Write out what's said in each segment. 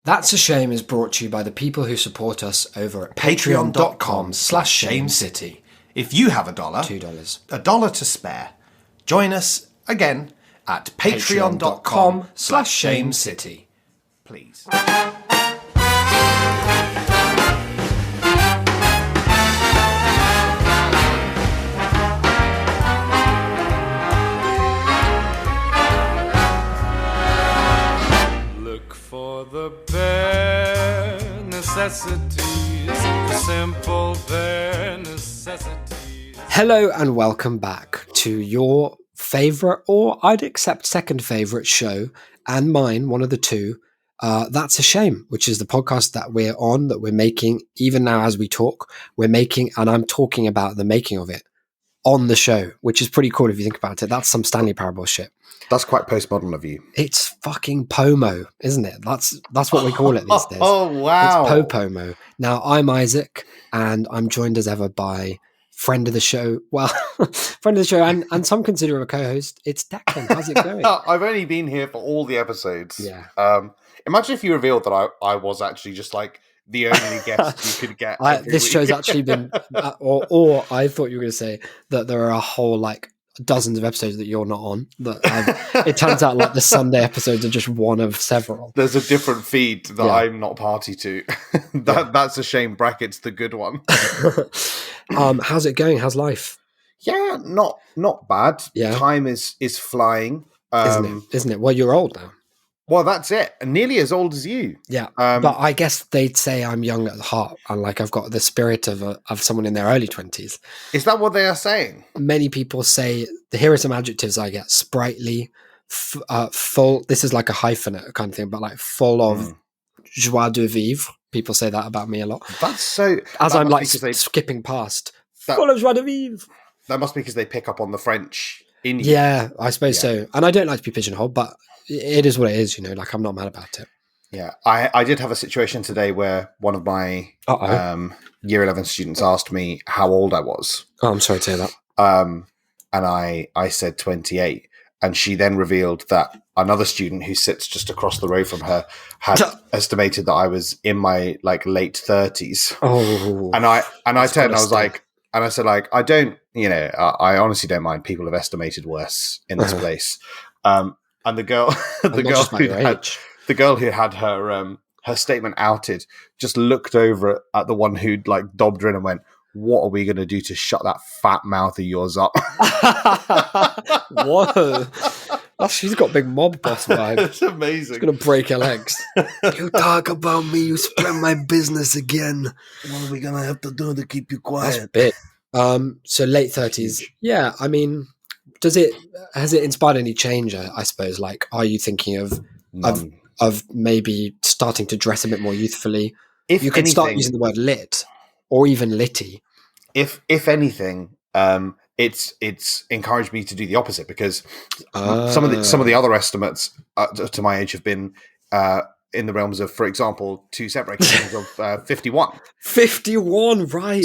That's a Shame is brought to you by the people who support us over at patreon.com/shamecity. If you have $1, $2. $1 to spare, join us again at patreon.com/shamecity. Please. Look for the bare necessities, the simple bare necessities. Hello and welcome back to your favourite, or I'd accept second favourite show, and mine, one of the two, That's a Shame, which is the podcast that we're on, that we're making, even now as we talk, we're making, and I'm talking about the making of it on the show, which is pretty cool if you think about it. That's some Stanley Parable shit. That's quite postmodern of you. It's fucking Pomo, isn't it? That's what we call it these days. Oh, wow. It's Pomo. Now, I'm Isaac, and I'm joined as ever by friend of the show. Well, friend of the show, and some consider him a co-host. It's Declan. How's it going? I've only been here for all the episodes. Yeah. Imagine if you revealed that I was actually just like the only guest you could get. This show's actually been, or I thought you were going to say that there are a whole like dozens of episodes that you're not on. It turns out like the Sunday episodes are just one of several. There's a different feed that I'm not party to. That's a shame. Brackets the good one. How's it going? How's life? Yeah, not bad. Yeah. Time is flying. Isn't it? Well, you're old now. Well, that's it. Nearly as old as you. Yeah, but I guess they'd say I'm young at heart, and like I've got the spirit of someone in their early 20s. Is that what they are saying? Many people say, here are some adjectives I get: sprightly, full. This is like a hyphenate kind of thing, but like full of joie de vivre. People say that about me a lot. That's so. As that I'm like skipping past, full of joie de vivre. That must be because they pick up on the French in you. Yeah, I suppose so. And I don't like to be pigeonholed, but it is what it is, you know, like I'm not mad about it. Yeah. I did have a situation today where one of my year 11 students asked me how old I was. Oh, I'm sorry to hear that. And I said 28. And she then revealed that another student who sits just across the road from her had estimated that I was in my like late 30s. Oh. And I turned and I was like, and I said like, I don't, you know, I honestly don't mind. People have estimated worse in this place. And the girl, the girl who had her statement outed, just looked over at the one who'd like dobbed her in and went, "What are we going to do to shut that fat mouth of yours up?" Whoa, she's got big mob boss vibe. It's amazing. She's going to break her legs. You talk about me, you spread my business again. What are we going to have to do to keep you quiet? That's big. So late 30s. Yeah, I mean, has it inspired any change? I suppose. Like, are you thinking of maybe starting to dress a bit more youthfully? If you could start using the word lit, or even litty. If anything, it's encouraged me to do the opposite, because some of the other estimates to my age have been in the realms of, for example, two separate cases of 51. 51, right?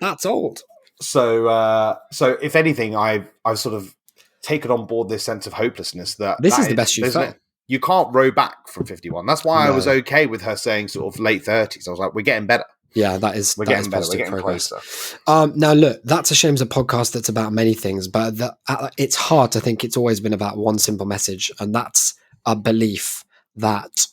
That's old. So if anything, I've sort of taken on board this sense of hopelessness that this is the best you've felt. You can't row back from 51. That's why I was okay with her saying sort of late 30s. I was like, we're getting better. Yeah, we're getting better. We're getting closer. Now, look, That's a Shame's a podcast that's about many things, but it's hard to think it's always been about one simple message, and that's a belief that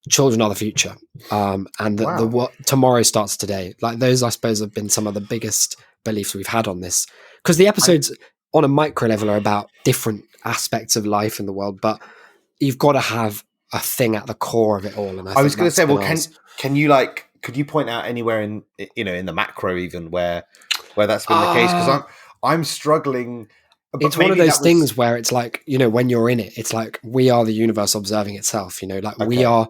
children are the future, and that tomorrow starts today. Like, those, I suppose, have been some of the biggest beliefs we've had on this, because the episodes on a micro level are about different aspects of life in the world, but you've got to have a thing at the core of it all. And I was going to say, well, could you point out anywhere in the macro even where that's been the case? Because I'm struggling. It's one of those things where it's like, you know, when you're in it, it's like we are the universe observing itself. You know, like we're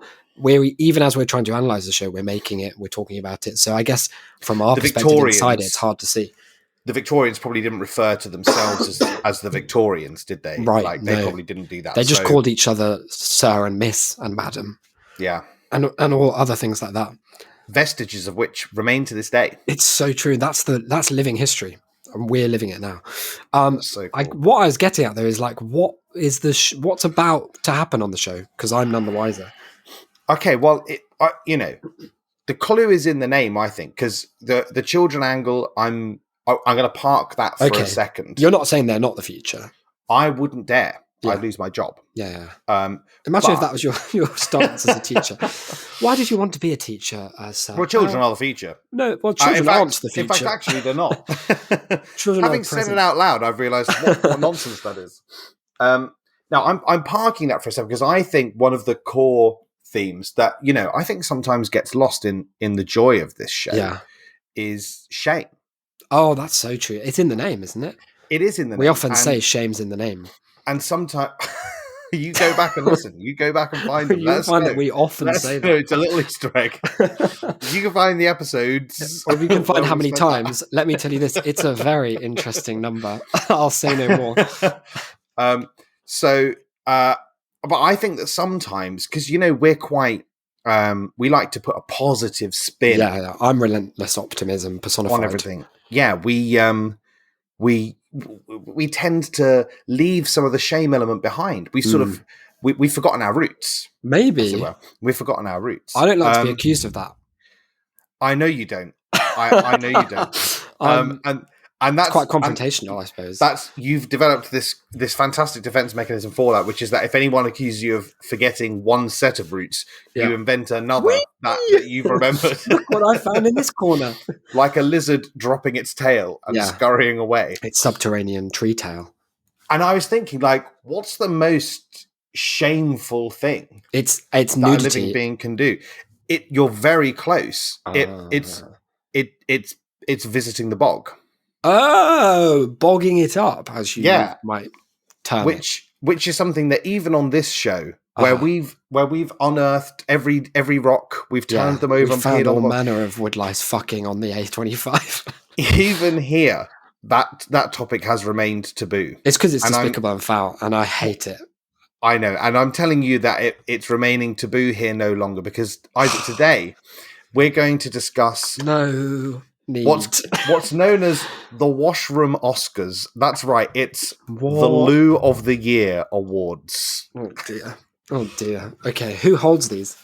even as we're trying to analyze the show, we're making it, we're talking about it. So I guess from our perspective inside it, it's hard to see. The Victorians probably didn't refer to themselves as the Victorians, did they? Right. Like they probably didn't do that. They just called each other sir and miss and madam. Yeah. And all other things like that. Vestiges of which remain to this day. It's so true. That's living history. And we're living it now. So cool. What I was getting at though is like, what is what's about to happen on the show? Because I'm none the wiser. Okay, well, the clue is in the name, I think, because the children angle, I'm going to park that for a second. You're not saying they're not the future. I wouldn't dare. Yeah. I'd lose my job. Yeah. Imagine if that was your stance as a teacher. Why did you want to be a teacher? Well, children are the future. No, well, children aren't the future. In fact, actually, they're not. Children Having said it out loud, I've realised what nonsense that is. Now, I'm parking that for a second because I think one of the core themes that, I think sometimes gets lost in the joy of this show is shame. Oh, that's so true. It's in the name, isn't it? It is in the name. We often say shame's in the name. And sometimes you go back and listen. You go back and find them. You find that we often say that. It's a little Easter egg. You can find the episodes. Or if you can find how many times, let me tell you this. It's a very interesting number. I'll say no more. But I think that sometimes, because, we're quite, we like to put a positive spin. Yeah, I'm relentless optimism personified. On everything. Yeah, we tend to leave some of the shame element behind. We sort of we've forgotten our roots. Maybe we've forgotten our roots. I don't like to be accused of that. I know you don't. I know you don't. And that's quite confrontational, I suppose. You've developed this fantastic defense mechanism for that, which is that if anyone accuses you of forgetting one set of roots, you invent another that you've remembered. Look what I found in this corner. Like a lizard dropping its tail and scurrying away. Its subterranean tree tail. And I was thinking, what's the most shameful thing it's that nudity. A living being can do? You're very close. It's visiting the bog. Oh, bogging it up, as you might term it. Which is something that even on this show, where we've unearthed every rock, we've turned them over and found all manner of woodlice fucking on the A25. Even here, that topic has remained taboo. It's because it's despicable and foul, and I hate it. I know, and I'm telling you that it's remaining taboo here no longer because Isaac, today we're going to discuss what's known as the Washroom Oscars. That's right. It's the Loo of the Year Awards. Oh dear. Okay, who holds these?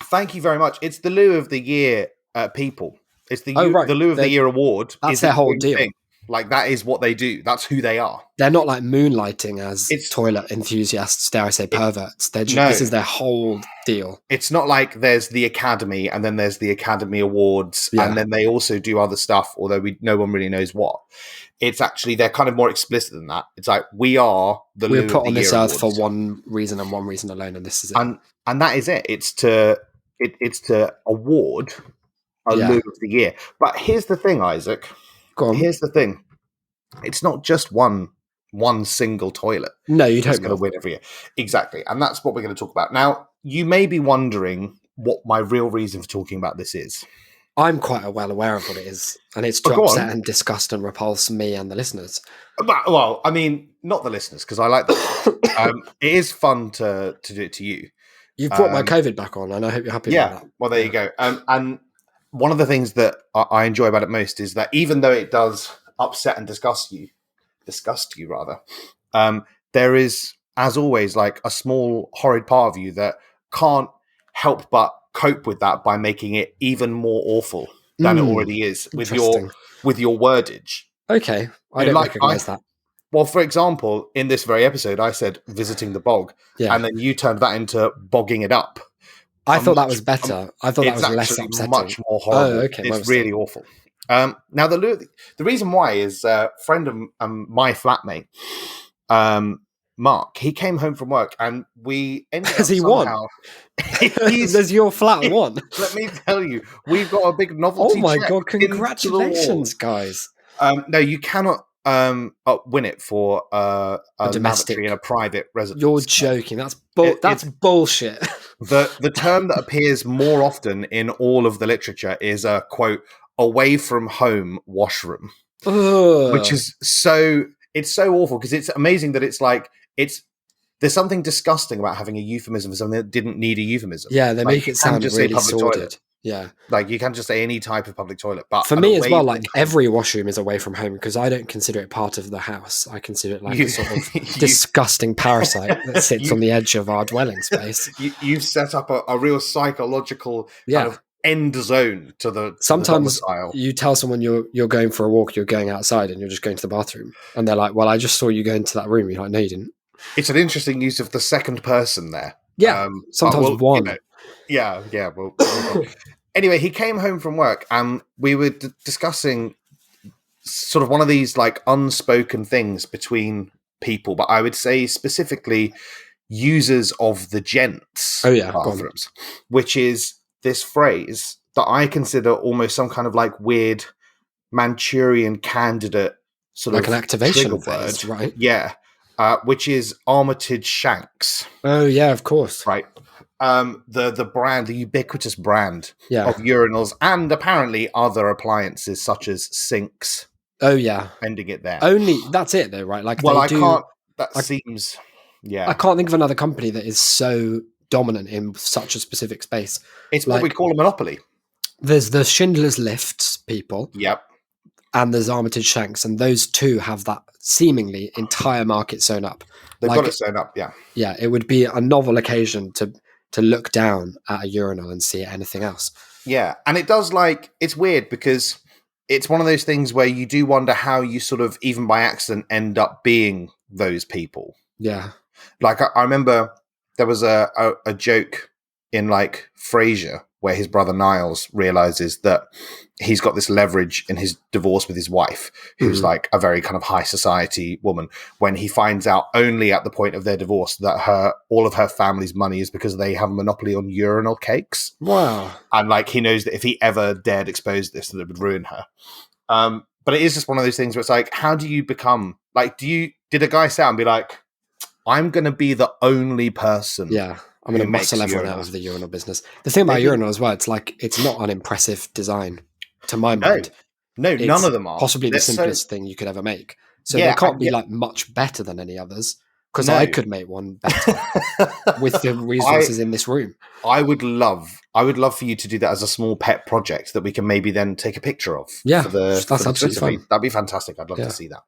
Thank you very much. It's the Loo of the Year people. It's the Loo of the Year Award. That's their whole deal. Thing. That is what they do. That's who they are. They're not moonlighting as toilet enthusiasts, dare I say perverts. This is their whole deal. It's not like there's the Academy and then there's the Academy Awards and then they also do other stuff, although no one really knows what. It's actually, they're kind of more explicit than that. It's like, we are the Loo of the Year. We're put on this earth for one reason and one reason alone, and this is it. And that is it. It's to award a Loo of the Year. But here's the thing, Isaac. Go on. Here's the thing. It's not just one single toilet. No, you don't. Going to win every year. Exactly. And that's what we're going to talk about. Now, you may be wondering what my real reason for talking about this is. I'm quite well aware of what it is. And it's to upset and disgust and repulse me and the listeners. Well, I mean, not the listeners, because I like that. It is fun to do it to you. You've brought my COVID back on, and I hope you're happy about that. Well, there you go. And one of the things that I enjoy about it most is that even though it does upset and disgust you, there is, as always, a small horrid part of you that can't help but cope with that by making it even more awful than it already is with your wordage. Okay, I don't recognise that. Well, for example, in this very episode, I said visiting the bog, and then you turned that into bogging it up. I thought that was better. I thought that was less upsetting. Much more horrible. Oh, okay. It's really awful. Now, the reason why is a friend of my flatmate, Mark. He came home from work, and we ended up somehow. Does your flat won? Let me tell you, we've got a big novelty. Oh my god! Congratulations, guys! No, you cannot win it for a domestic in a private residence. You're joking. That's bullshit. The term that appears more often in all of the literature is a quote away from home washroom, which is it's so awful because it's amazing that there's something disgusting about having a euphemism for something that didn't need a euphemism. Yeah, they make it sound really sordid. Yeah. Like you can just say any type of public toilet. But for me as well, like every washroom is away from home because I don't consider it part of the house. I consider it like a sort of disgusting parasite that sits on the edge of our dwelling space. You've set up a real psychological kind of end zone to the sometimes you tell someone you're going for a walk, you're going outside and you're just going to the bathroom, and they're like, well, I just saw you go into that room. You're like, no, you didn't. It's an interesting use of the second person there. Sometimes one. Well, anyway, he came home from work and we were discussing sort of one of these like unspoken things between people, but I would say specifically users of the gents bathrooms, which is this phrase that I consider almost some kind of like weird Manchurian candidate sort like of an activation word, right? Yeah, which is Armitage Shanks. Oh yeah, of course. Right. The brand, the ubiquitous brand of urinals and apparently other appliances such as sinks. Oh yeah, ending it there. Only that's it though, right? Like, well, seems. Yeah, I can't think of another company that is so dominant in such a specific space. It's what we call a monopoly. There's the Schindler's Lifts people. Yep. And there's Armitage Shanks, and those two have that seemingly entire market sewn up. They've got it sewn up, yeah. Yeah, it would be a novel occasion to look down at a urinal and see anything else. Yeah, and it does it's weird because it's one of those things where you do wonder how you sort of, even by accident, end up being those people. Yeah. Like, I remember there was a joke in, like, Frasier where his brother Niles realizes that he's got this leverage in his divorce with his wife, who's like a very kind of high society woman, when he finds out only at the point of their divorce that all of her family's money is because they have a monopoly on urinal cakes. Wow. And like, he knows that if he ever dared expose this, that it would ruin her. But it is just one of those things where it's like, how do you become like, did a guy sit down and be like, I'm going to be the only person. Yeah. I'm going to muscle everyone out of the urinal business. The thing about urinal as well, it's like, it's not an impressive design to my mind. No, none of them are. Possibly the simplest thing you could ever make. So they can't be like much better than any others, because I could make one better with the resources in this room. I would love for you to do that as a small pet project that we can maybe then take a picture of. Yeah, that's absolutely fun. That'd be fantastic. I'd love to see that.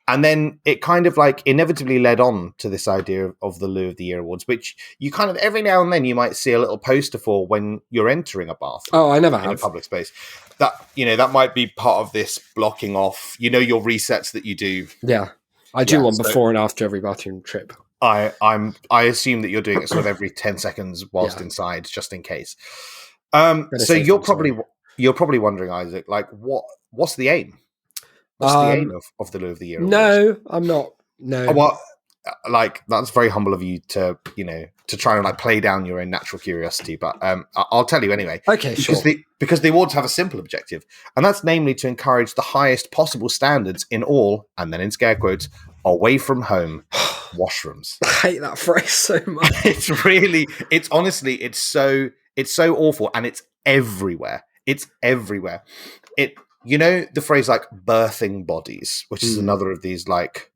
And then it kind of like inevitably led on to this idea of the Loo of the Year Awards, which you kind of every now and then you might see a little poster for when you're entering a bathroom. Oh, I never have. In a public space. That might be part of this blocking off, your resets that you do. Yeah. I do one before and after every bathroom trip. I assume that you're doing it sort of every 10 seconds whilst inside, just in case. So you're probably wondering, Isaac, like what's the aim? What's the aim of the Loo of the Year Awards? No, I'm not. No. Well, like, that's very humble of you to try and like play down your own natural curiosity. But I'll tell you anyway. Okay, sure. Because the awards have a simple objective, and that's namely to encourage the highest possible standards in all, and then in scare quotes, away from home washrooms. I hate that phrase so much. It's honestly, it's so awful, and it's everywhere. It's everywhere. The phrase like birthing bodies, which is another of these like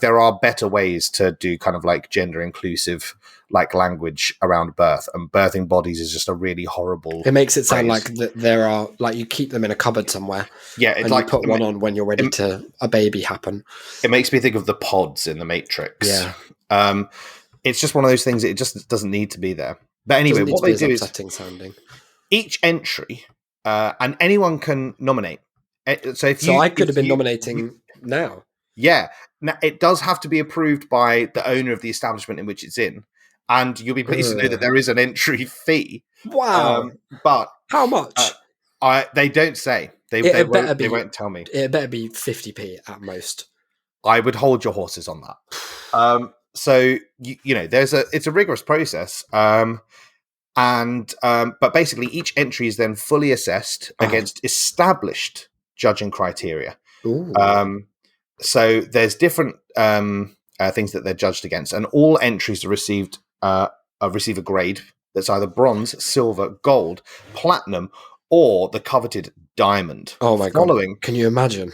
there are better ways to do kind of like gender inclusive like language around birth, and birthing bodies is just a really horrible. It makes it sound like that there are like you keep them in a cupboard somewhere. Yeah, it's like you put one on when you're ready to a baby happen. It makes me think of the pods in the Matrix. Yeah, it's just one of those things. It just doesn't need to be there. But anyway, what they do is sounding. Each entry, and anyone can nominate. So I could have been nominating now. Yeah. Now, it does have to be approved by the owner of the establishment in which it's in. And you'll be pleased to know that there is an entry fee. Wow. But how much? They don't say. They won't tell me. It better be 50p at most. I would hold your horses on that. So, it's a rigorous process. But basically each entry is then fully assessed against established judging criteria. So there's different things that they're judged against, and all entries receive a grade that's either bronze, silver, gold, platinum, or the coveted diamond. Oh my god! Can you imagine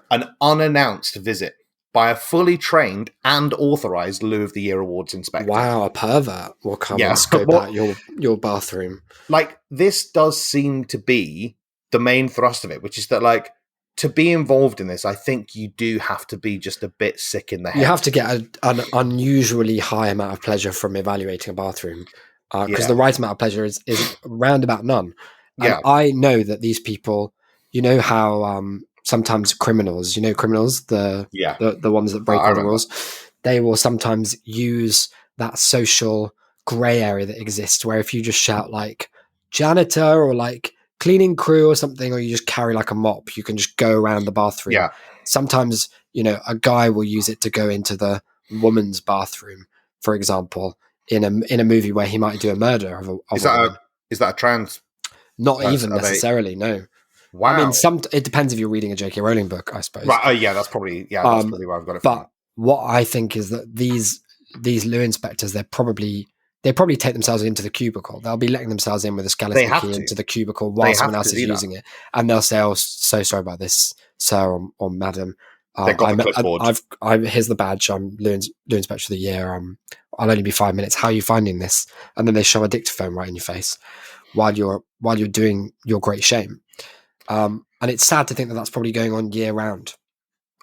an unannounced visit by a fully trained and authorized Loo of the Year Awards inspector. Wow, a pervert will come and scope out your bathroom. Like, this does seem to be the main thrust of it, which is that, like, to be involved in this, I think you do have to be just a bit sick in the head. You have to get an unusually high amount of pleasure from evaluating a bathroom, because the right amount of pleasure is round about none. And I know that these people, you know how sometimes criminals, the ones that break all the rules, they will sometimes use that social grey area that exists, where if you just shout like janitor or like cleaning crew or something, or you just carry like a mop, you can just go around the bathroom. Yeah. Sometimes, a guy will use it to go into the woman's bathroom, for example, in a movie where he might do a murder of a woman. Is that a trans? Not even necessarily, no. Wow. I mean, it depends if you're reading a J.K. Rowling book, I suppose. Right. Oh, yeah, that's probably where I've got it from. But what I think is that these Loo inspectors, they probably take themselves into the cubicle. They'll be letting themselves in with a skeleton key into the cubicle while someone else is using it. And they'll say, "Oh, so sorry about this, sir or madam. They've got the clipboard. Here's the badge. I'm Loo Inspector of the Year. I'll only be 5 minutes. How are you finding this?" And then they shove a dictaphone right in your face while you're doing your great shame. And it's sad to think that that's probably going on year round.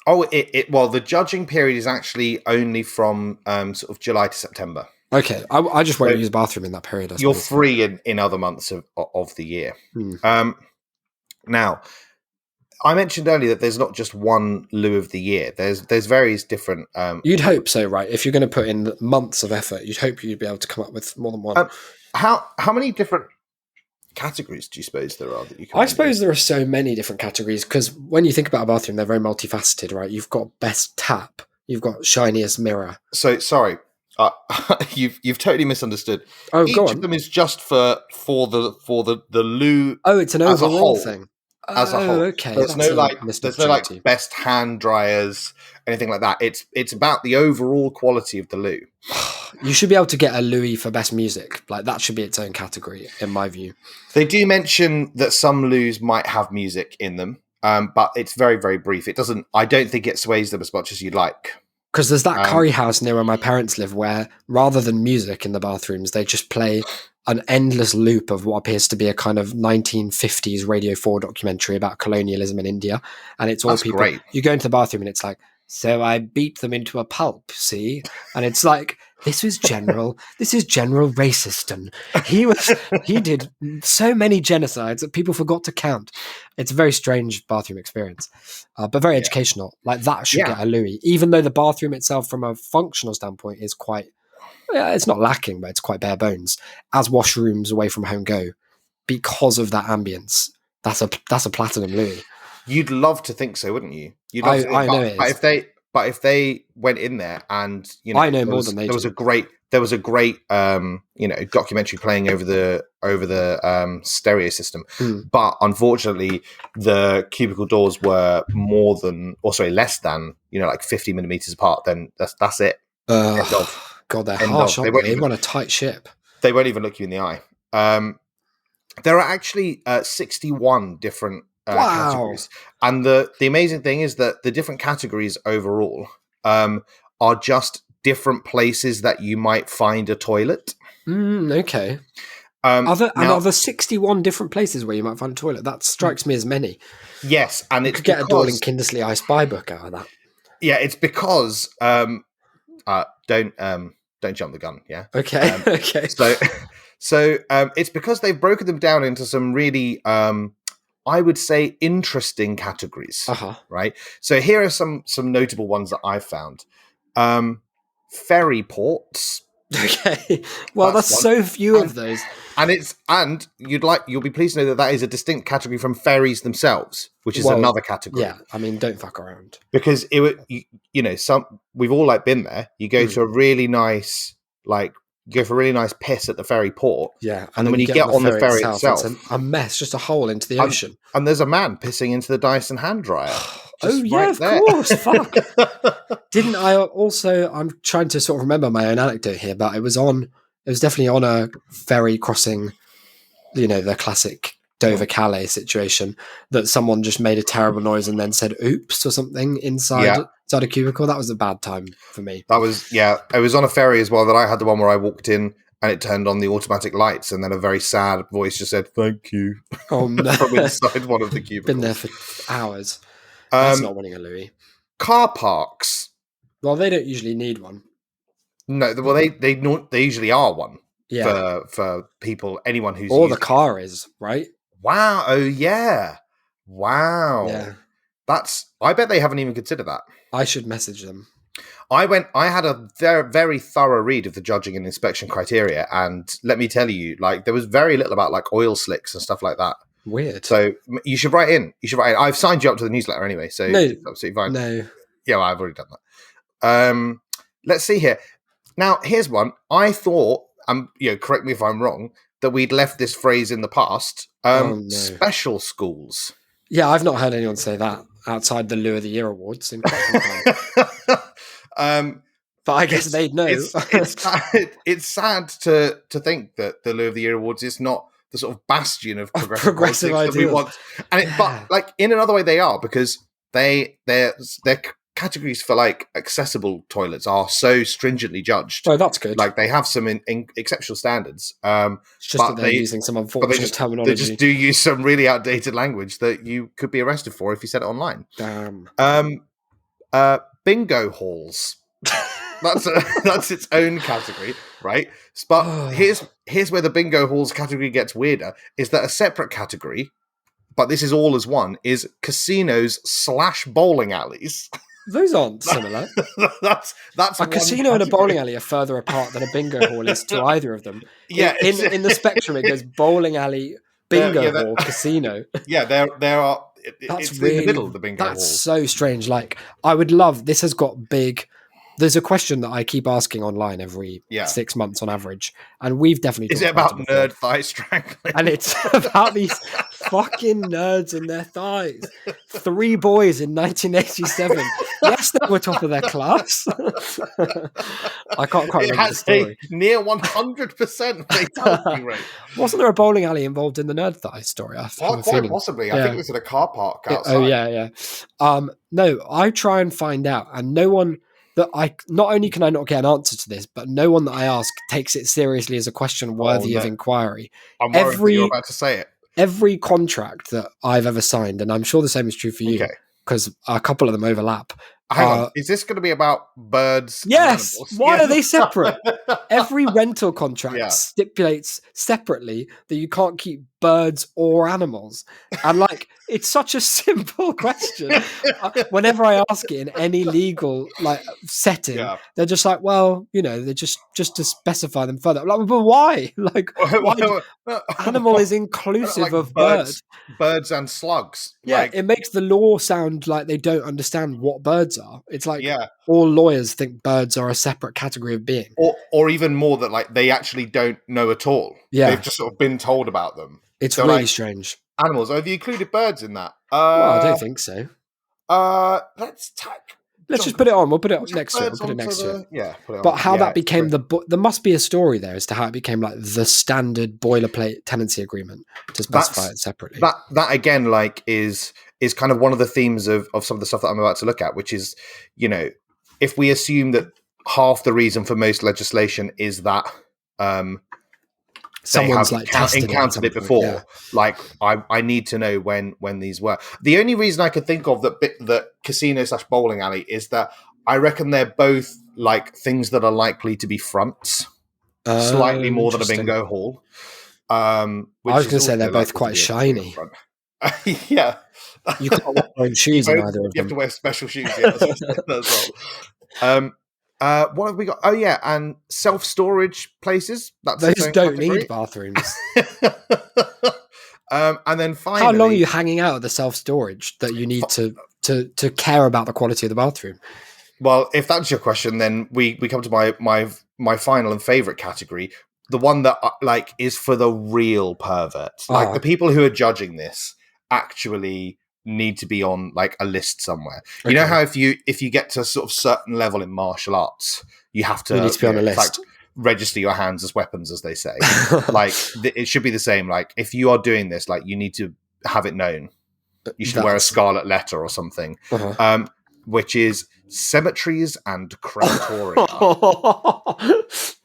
Oh, well, the judging period is actually only from sort of July to September. Okay, I just won't use a bathroom in that period. You're free in other months of the year. Now, I mentioned earlier that there's not just one Loo of the Year. There's various different. You'd hope so, right? If you're going to put in months of effort, you'd hope you'd be able to come up with more than one. How many different categories do you suppose there are that you can? I suppose there are so many different categories, because when you think about a bathroom, they're very multifaceted, right? You've got best tap, you've got shiniest mirror. So sorry, you've totally misunderstood. Oh, each of them is just for the Loo. Oh, it's an overall thing. As a whole, okay. There's no best hand dryers, anything like that. It's about the overall quality of the Loo. You should be able to get a Louis for best music. Like, that should be its own category, in my view. They do mention that some Loos might have music in them, but it's very, very brief. It doesn't. I don't think it sways them as much as you'd like. Because there's that curry house near where my parents live, where rather than music in the bathrooms, they just play an endless loop of what appears to be a kind of 1950s Radio 4 documentary about colonialism in India. And it's all That's people. Great. You go into the bathroom and it's like, "So I beat them into a pulp, see?" And it's like, this is General Raciston. He did so many genocides that people forgot to count. It's a very strange bathroom experience, but very educational. Like, that should get a Louis, even though the bathroom itself, from a functional standpoint, is quite. It's not lacking, but it's quite bare bones. As washrooms away from home go, because of that ambience, that's a platinum Louis. You'd love to think so, wouldn't you? I know it is. But if they went in there and I know more than they do. There was a great documentary playing over the stereo system, but unfortunately the cubicle doors were less than like 50 millimeters apart. Then that's it. God, they're harsh. They run a tight ship. They won't even look you in the eye. There are actually 61 different categories, and the amazing thing is that the different categories overall are just different places that you might find a toilet. Okay. Are there 61 different places where you might find a toilet? That strikes me as many. Yes, and you could get a Dorling Kindersley I Spy book out of that. Yeah, it's because don't jump the gun. Yeah. Okay. Okay. So it's because they've broken them down into some really I would say interesting categories. Right. So here are some notable ones that I've found. Ferry ports. Okay. Well, that's so few of those. And you'll be pleased to know that is a distinct category from ferries themselves, which is another category. Yeah, I mean, don't fuck around. Because we've all been there. You go to a really nice go for a really nice piss at the ferry port. Yeah, and then when you get on the ferry itself, it's a mess, just a hole into the ocean. And there's a man pissing into the Dyson hand dryer. Of course. Fuck. Didn't I also? I'm trying to sort of remember my own anecdote here, but it was definitely on a ferry crossing. The classic Dover Calais situation that someone just made a terrible noise and then said "oops" or something inside a cubicle. That was a bad time for me. That was it was on a ferry as well that I had the one where I walked in and it turned on the automatic lights and then a very sad voice just said "thank you" from inside one of the cubicles. Been there for hours. That's not winning a Louis. Car parks. Well, they don't usually need one. No, well they usually are one. Yeah. For people, anyone who's or the car is, right? Wow. Oh yeah. Wow. Yeah. I bet they haven't even considered that. I should message them. I had a very, very thorough read of the judging and inspection criteria, and let me tell you, like, there was very little about like oil slicks and stuff like that. Weird. So you should write in. I've signed you up to the newsletter anyway, so it's absolutely fine. No. Yeah, well, I've already done that. Let's see here. Now, here's one. I thought, correct me if I'm wrong, that we'd left this phrase in the past. Special schools. Yeah, I've not heard anyone say that outside the Lou of the Year awards in quite some time. But I guess they'd know. It's sad to think that the Lou of the Year awards is not the sort of bastion of progressive ideas that we want. But like in another way, they are, because their categories for like accessible toilets are so stringently judged. Oh, that's good. Like they have some in exceptional standards. It's just that they're using some unfortunate terminology. They just do use some really outdated language that you could be arrested for if you said it online. Damn. Bingo halls. That's its own category, right? But here's where the bingo halls category gets weirder, is that a separate category, but this is all as one, is casinos / bowling alleys. Those aren't similar. that's a casino and a bowling alley are further apart than a bingo hall is to either of them. Yeah, in the spectrum, it goes bowling alley, bingo hall, casino. Yeah, there are. It's really, in the middle of the bingo hall. That's so strange. Like, I would love. This has got big. There's a question that I keep asking online every 6 months on average, and we've definitely. Is it about nerd thigh strangling? And it's about these fucking nerds and their thighs. 3 boys in 1987. Yes, they were top of their class. I can't quite remember the story. Near 100% fatality rate. Wasn't there a bowling alley involved in the nerd thigh story? Quite possibly. I think it was in a car park outside. No, I try and find out, and no one. Not only can I not get an answer to this, but no one that I ask takes it seriously as a question worthy of inquiry. I'm worried that you're about to say it. Every contract that I've ever signed, and I'm sure the same is true for you, because a couple of them overlap. Hang on, is this going to be about birds? Yes. Why are they separate? Every rental contract stipulates separately that you can't keep birds or animals. And like, it's such a simple question. Whenever I ask it in any legal setting, they're just like, well, they're just to specify them further. I'm like, but why? Like, animal is inclusive of birds and slugs. Yeah, it makes the law sound like they don't understand what birds are. It's like all lawyers think birds are a separate category of being, or even more that like they actually don't know at all. Yeah, they've just sort of been told about them. It's really strange. Animals. Have you included birds in that? Well, I don't think so. Let's just put it on. We'll put it next to it. We'll put it next to it. Yeah. Put it on. But how that became there must be a story there as to how it became like the standard boilerplate tenancy agreement to specify it separately. That again, like is kind of one of the themes of some of the stuff that I'm about to look at, which is, if we assume that half the reason for most legislation is that someone's encountered it before. Yeah. Like I need to know when these were. The only reason I could think of that casino / bowling alley is that I reckon they're both like things that are likely to be fronts, slightly more than a bingo hall. I was going to say they're both quite shiny. Yeah, you can't wear shoes in either of them. You have to wear special shoes. Yeah, that's right. What have we got? Oh yeah, and self-storage places. Those don't need bathrooms. And then finally, how long are you hanging out at the self-storage that you need to care about the quality of the bathroom? Well, if that's your question, then we come to my final and favorite category, the one that like is for the real perverts, like the people who are judging this actually need to be on like a list somewhere. Okay. You know how if you get to sort of certain level in martial arts, you have to need to be on a list. register your hands as weapons, as they say. Like it should be the same. Like if you are doing this, like you need to have it known. You should wear a scarlet letter or something, which is cemeteries and crematoria.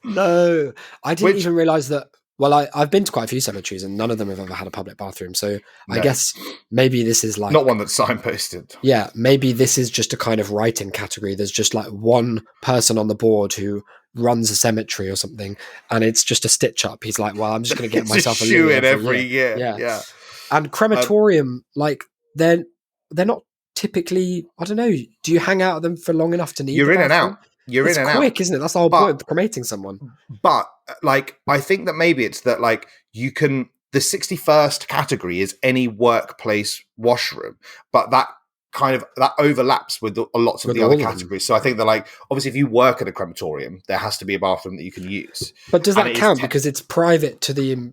No, I didn't even realize that. Well, I've been to quite a few cemeteries and none of them have ever had a public bathroom. So I guess maybe this is like... Not one that's signposted. Yeah, maybe this is just a kind of writing category. There's just like one person on the board who runs a cemetery or something and it's just a stitch up. He's like, well, I'm just going to get myself a shoe in every year. Yeah. And crematorium, like they're not typically, I don't know, do you hang out at them for long enough to need You're in and out. It's quick, isn't it? That's the whole point of cremating someone. But like, I think that maybe it's that like you can, the 61st category is any workplace washroom, but that kind of, that overlaps with lots of the other categories. So I think that like, obviously if you work at a crematorium, there has to be a bathroom that you can use. But does that count because it's private to the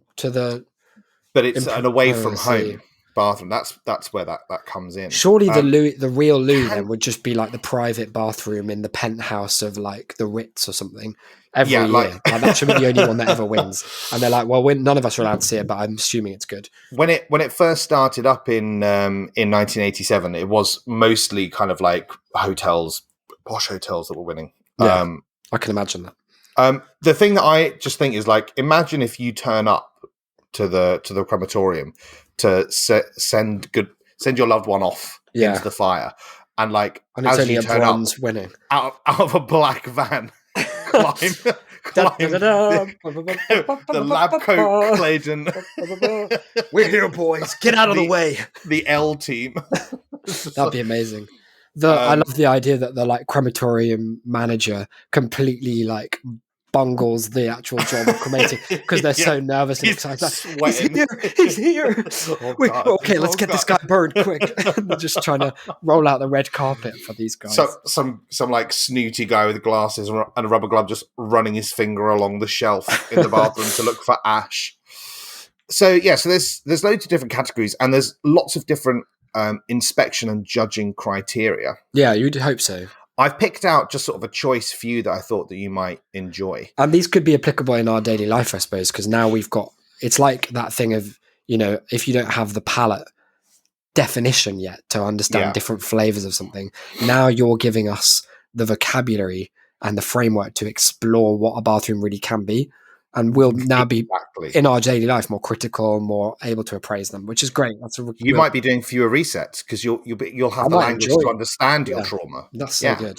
but it's an away from home bathroom. That's where that comes in. Surely the real loo then would just be like the private bathroom in the penthouse of like the Ritz or something every year. Like that should be the only one that ever wins. And they're like, well, none of us are allowed to see it, but I'm assuming it's good. When it first started up in 1987, it was mostly kind of like hotels, posh hotels that were winning. Yeah, I can imagine that. The thing that I just think is like, imagine if you turn up to the crematorium to send your loved one off into the fire, and like and it's only a bronze winning out of a black van, climb the lab coat Clayton. We're here, boys. Get out of the way. The L team. That'd be amazing. I love the idea that the like crematorium manager completely like bungles the actual job of cremating because they're so nervous and excited. He's here. Okay, let's get this guy burned quick. They're just trying to roll out the red carpet for these guys. So some like snooty guy with glasses and a rubber glove just running his finger along the shelf in the bathroom to look for ash. So yeah, so there's loads of different categories and there's lots of different inspection and judging criteria. Yeah, you'd hope so. I've picked out just sort of a choice few that I thought that you might enjoy. And these could be applicable in our daily life, I suppose, because now we've got, it's like that thing of, you know, if you don't have the palate definition yet to understand different flavors of something, now you're giving us the vocabulary and the framework to explore what a bathroom really can be. And we'll now be in our daily life more critical, more able to appraise them, which is great. You might be doing fewer resets because you'll have the language to understand your trauma. That's so good.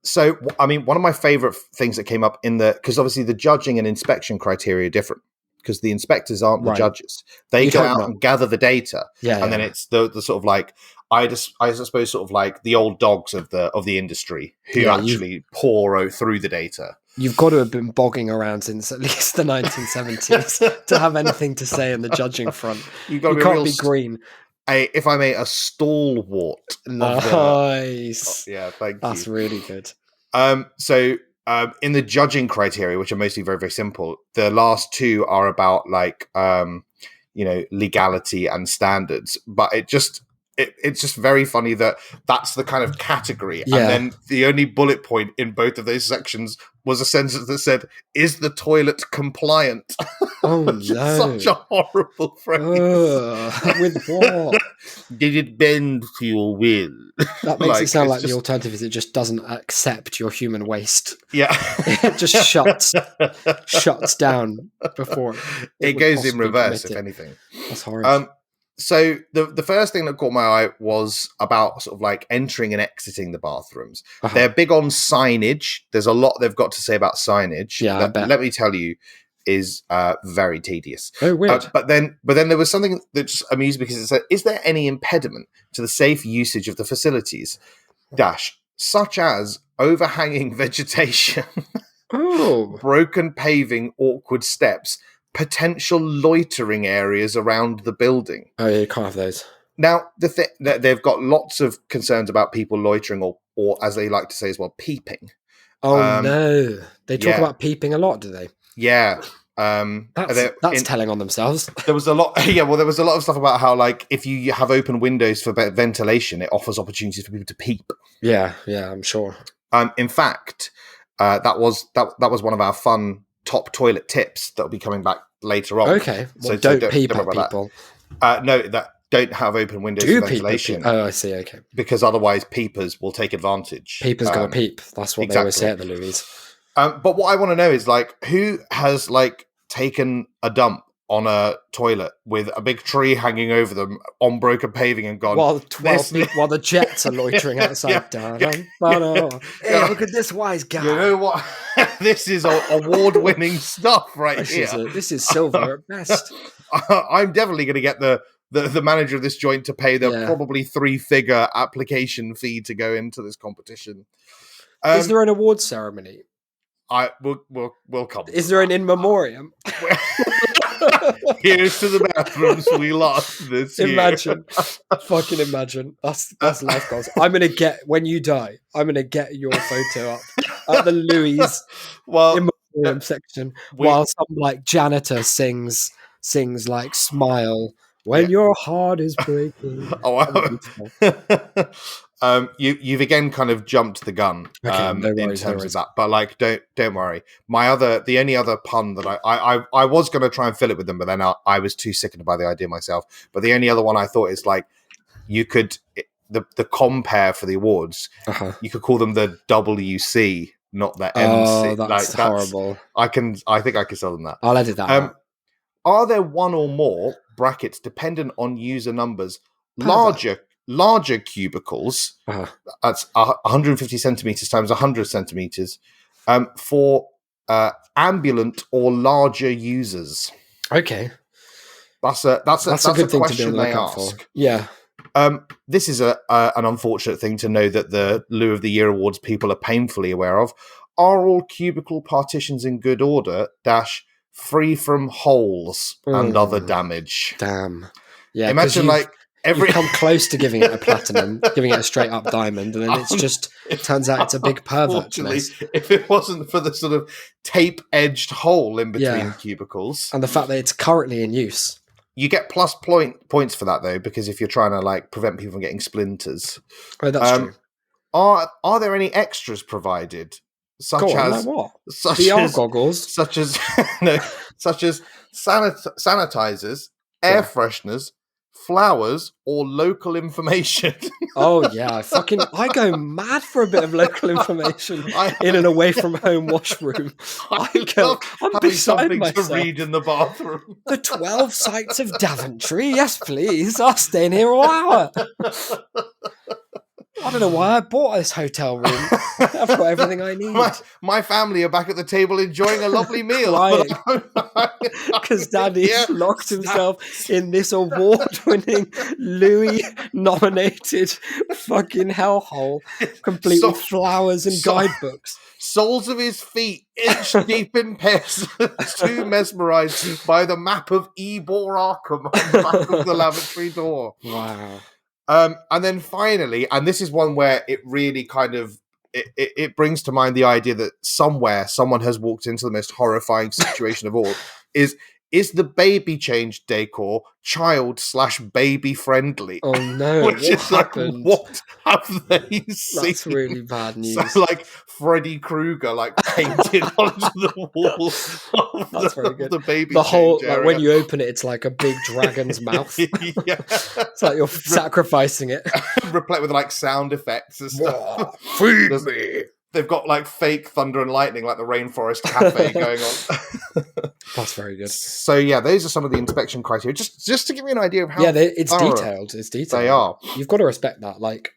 So I mean, one of my favorite things that came up because obviously the judging and inspection criteria are different because the inspectors aren't the judges. They go out and gather the data, and then it's the sort of like I suppose sort of like the old dogs of the industry who actually pour through the data. You've got to have been bogging around since at least the 1970s to have anything to say on the judging front. You can't be green. If I may, a stalwart. Nice. Thank you. That's really good. So in the judging criteria, which are mostly very, very simple, the last two are about like, legality and standards. But it's just very funny that that's the kind of category. And then the only bullet point in both of those sections was a sentence that said, "Is the toilet compliant?" Oh, no. Such a horrible phrase. With what? Did it bend to your will? That makes it sound like the alternative is it just doesn't accept your human waste. Yeah. It just shuts down before it goes in reverse, if anything. That's horrible. So the first thing that caught my eye was about sort of like entering and exiting the bathrooms. They're big on signage. There's a lot they've got to say about signage. Yeah, let me tell you, is very tedious. Oh, weird. But then there was something that just amused me because it said, "Is there any impediment to the safe usage of the facilities? Such as overhanging vegetation, broken paving, awkward steps, potential loitering areas around the building." Oh, yeah, you can't have those. Now, they've got lots of concerns about people loitering or as they like to say as well, peeping. Oh, no. They talk about peeping a lot, do they? Yeah. That's telling on themselves. There was a lot. Yeah, well, there was a lot of stuff about how, like, if you have open windows for ventilation, it offers opportunities for people to peep. Yeah, I'm sure. In fact, that was one of our fun top toilet tips that'll be coming back later on. Okay, well, don't peep at people. No, that don't have open windows for ventilation. Oh, I see. Okay, because otherwise peepers will take advantage. Peepers gonna peep. That's what they always say at the Louis. But what I want to know is like, who has like taken a dump on a toilet with a big tree hanging over them on broken paving and gone while the jets are loitering outside. Hey, look at this wise guy. You know what? This is award-winning stuff here. This is silver at best. I'm definitely going to get the manager of this joint to pay the probably 3-figure application fee to go into this competition. Is there an award ceremony? We'll come. Is there an in memoriam? Here's to the bathrooms we lost this year. Fucking imagine. That's life goals. I'm gonna get, when you die, I'm gonna get your photo up at the Louis in memoriam section while some like janitor sings like "Smile when your heart is breaking." You've again kind of jumped the gun in terms of that, but like don't worry. The only other pun that I was going to try and fill it with them, but then I was too sickened by the idea myself. But the only other one I thought is like, you could the compare for the awards. You could call them the WC, not the MC. That's horrible. I think I can sell them that. I'll edit that out. Are there one or more brackets dependent on user numbers? Larger cubicles, that's 150 centimeters times 100 centimeters, for ambulant or larger users. Okay, that's a good question to be on the lookout for. Yeah, this is an unfortunate thing to know that the Lou of the Year awards people are painfully aware of. Are all cubicle partitions in good order? Free from holes and other damage. Damn. Yeah. Imagine like. You've come close to giving it a platinum, giving it a straight up diamond, and then it turns out it's a big pervert. If it wasn't for the sort of tape edged hole in between cubicles, and the fact that it's currently in use, you get plus points for that though, because if you're trying to like prevent people from getting splinters. Oh, that's true. Are there any extras provided, such as VR goggles, such as sanitizers, air fresheners, flowers, or local information? Oh yeah, I go mad for a bit of local information in an away from home washroom. I'm beside myself. To read in the bathroom. The 12 sites of Daventry. Yes, please. I'll stay in here all hour. I don't know why I bought this hotel room. I've got everything I need. My family are back at the table enjoying a lovely meal. Because Daddy's locked himself in this award-winning Louis-nominated fucking hellhole, complete with flowers and guidebooks. Soles of his feet inch deep in piss, too mesmerised by the map of Ebor Arkham on the back of the lavatory door. Wow. And then finally, and this is one where it really kind of it brings to mind the idea that somewhere someone has walked into the most horrifying situation of all, is the baby change decor child/baby friendly? Oh no! Which is happened? Like, what have they seen? That's really bad news. So, like Freddy Krueger, like painted onto the wall of very good. The baby. The whole area. When you open it, it's like a big dragon's mouth. Yeah. It's like you're sacrificing it. Replete with like sound effects and stuff. Feed me. They've got like fake thunder and lightning, like the Rainforest Cafe going on. That's very good. So yeah, those are some of the inspection criteria. Just to give you an idea of how it's detailed. It's detailed. They are. You've got to respect that. Like,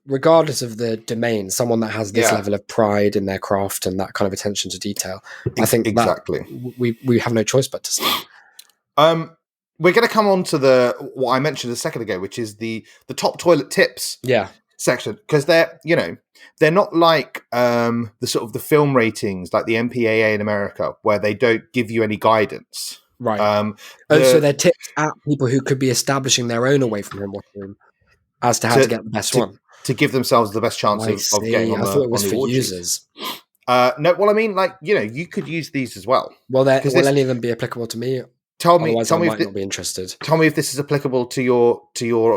regardless of the domain, someone that has this level of pride in their craft and that kind of attention to detail, I think exactly we have no choice but to see. We're going to come on to what I mentioned a second ago, which is the top toilet tips. Yeah. Section, because they're not like the sort of the film ratings like the MPAA in America, where they don't give you any guidance, right? So they're tips at people who could be establishing their own away from home washroom as to how to get the best one, to give themselves the best chance of getting on the. I thought it was for users. No, well, I mean, like you could use these as well. Will any of them be applicable to me? Tell me, Otherwise, I might not be interested. Tell me if this is applicable to your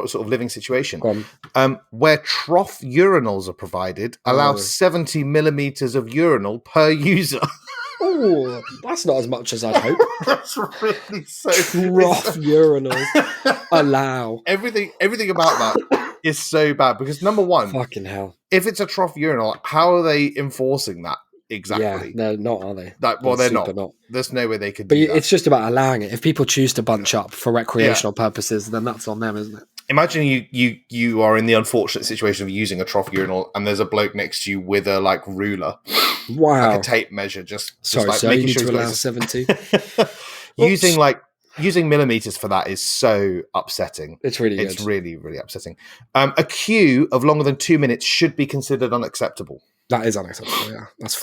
sort of living situation. Go on. Where trough urinals are provided, allow 70 millimeters of urinal per user. Oh, that's not as much as I'd hope. That's really so. Trough urinals allow. Everything about that is so bad because number one, fucking hell. If it's a trough urinal, how are they enforcing that? Exactly. Yeah, they're not, are they? They're not. There's no way they could do that. But it's just about allowing it. If people choose to bunch up for recreational purposes, then that's on them, isn't it? Imagine you are in the unfortunate situation of using a trough urinal and there's a bloke next to you with a ruler. Wow. Like a tape measure. Just sorry, like so making you need sure to allow 70. Using millimeters for that is so upsetting. It's really good. It's really, really upsetting. A queue of longer than 2 minutes should be considered unacceptable. That is unacceptable, yeah. That's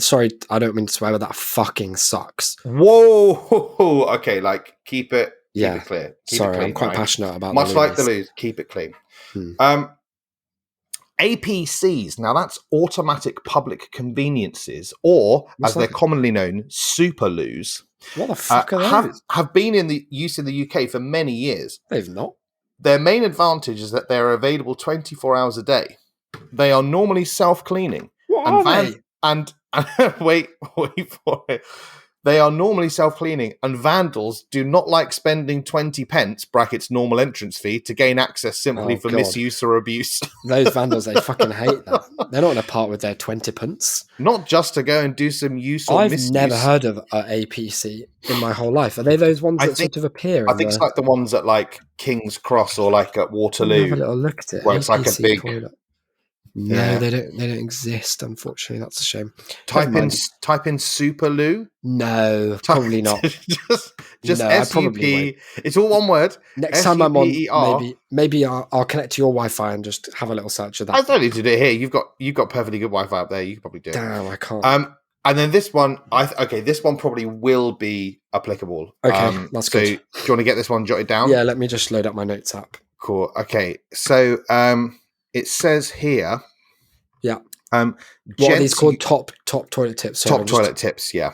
sorry, I don't mean to swear, but that fucking sucks. Whoa! Okay, keep it clear. Sorry, I'm quite passionate about much like the Loos, keep it clean. APCs, now that's automatic public conveniences, or as they're commonly known, super loos. What the fuck are those? Have been in use in the UK for many years. They've not. Their main advantage is that they're available 24 hours a day. They are normally self-cleaning. What are they? And wait for it. They are normally self-cleaning, and vandals do not like spending 20 pence (brackets normal entrance fee) to gain access simply for misuse or abuse. Those vandals, they fucking hate that. They're not going to part with their 20 pence. Not just to go and do some use or misuse. I've never heard of an APC in my whole life. Are they those ones that sort of appear? I think it's like the ones at King's Cross or at Waterloo. Have a little look at it. Where it's like a big toilet. No, they don't exist, unfortunately. That's a shame. Type in super loo. No, probably not. just SUP. It's all one word. Next time I'm on, maybe I'll connect to your Wi-Fi and just have a little search of that. I don't need to do it here. You've got perfectly good Wi-Fi up there. You can probably do it. Damn, I can't. And then this one, this one probably will be applicable. Okay, that's good. So do you want to get this one jotted down? Yeah, let me just load up my notes app. Cool. Okay, so it says here. Yeah. What are these called? Top toilet tips. Sorry, toilet tips. Yeah.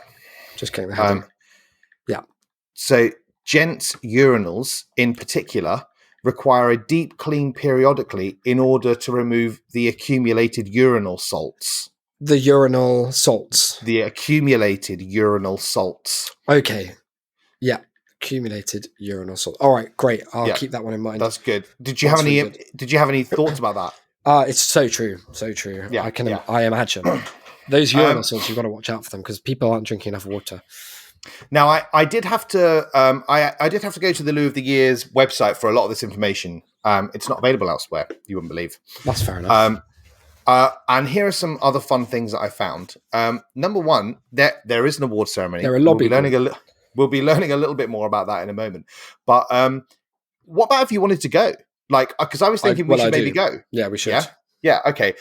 Just getting the heading. Yeah. So gents urinals in particular require a deep clean periodically in order to remove the accumulated urinal salts. The urinal salts. The accumulated urinal salts. Okay. Yeah. Accumulated urinal salts. All right, great. I'll keep that one in mind. That's good. Did you have any thoughts about that? It's so true. So true. Yeah, I imagine. Those urinal salts, you've got to watch out for them because people aren't drinking enough water. Now, I did have to I did have to go to the Loo of the Year's website for a lot of this information. It's not available elsewhere, you wouldn't believe. That's fair enough. And here are some other fun things that I found. Number one, there is an award ceremony. There are lobby. We'll be learning a little bit more about that in a moment. But what about if you wanted to go? Because I was thinking we should maybe go. Yeah, we should. Yeah. Okay.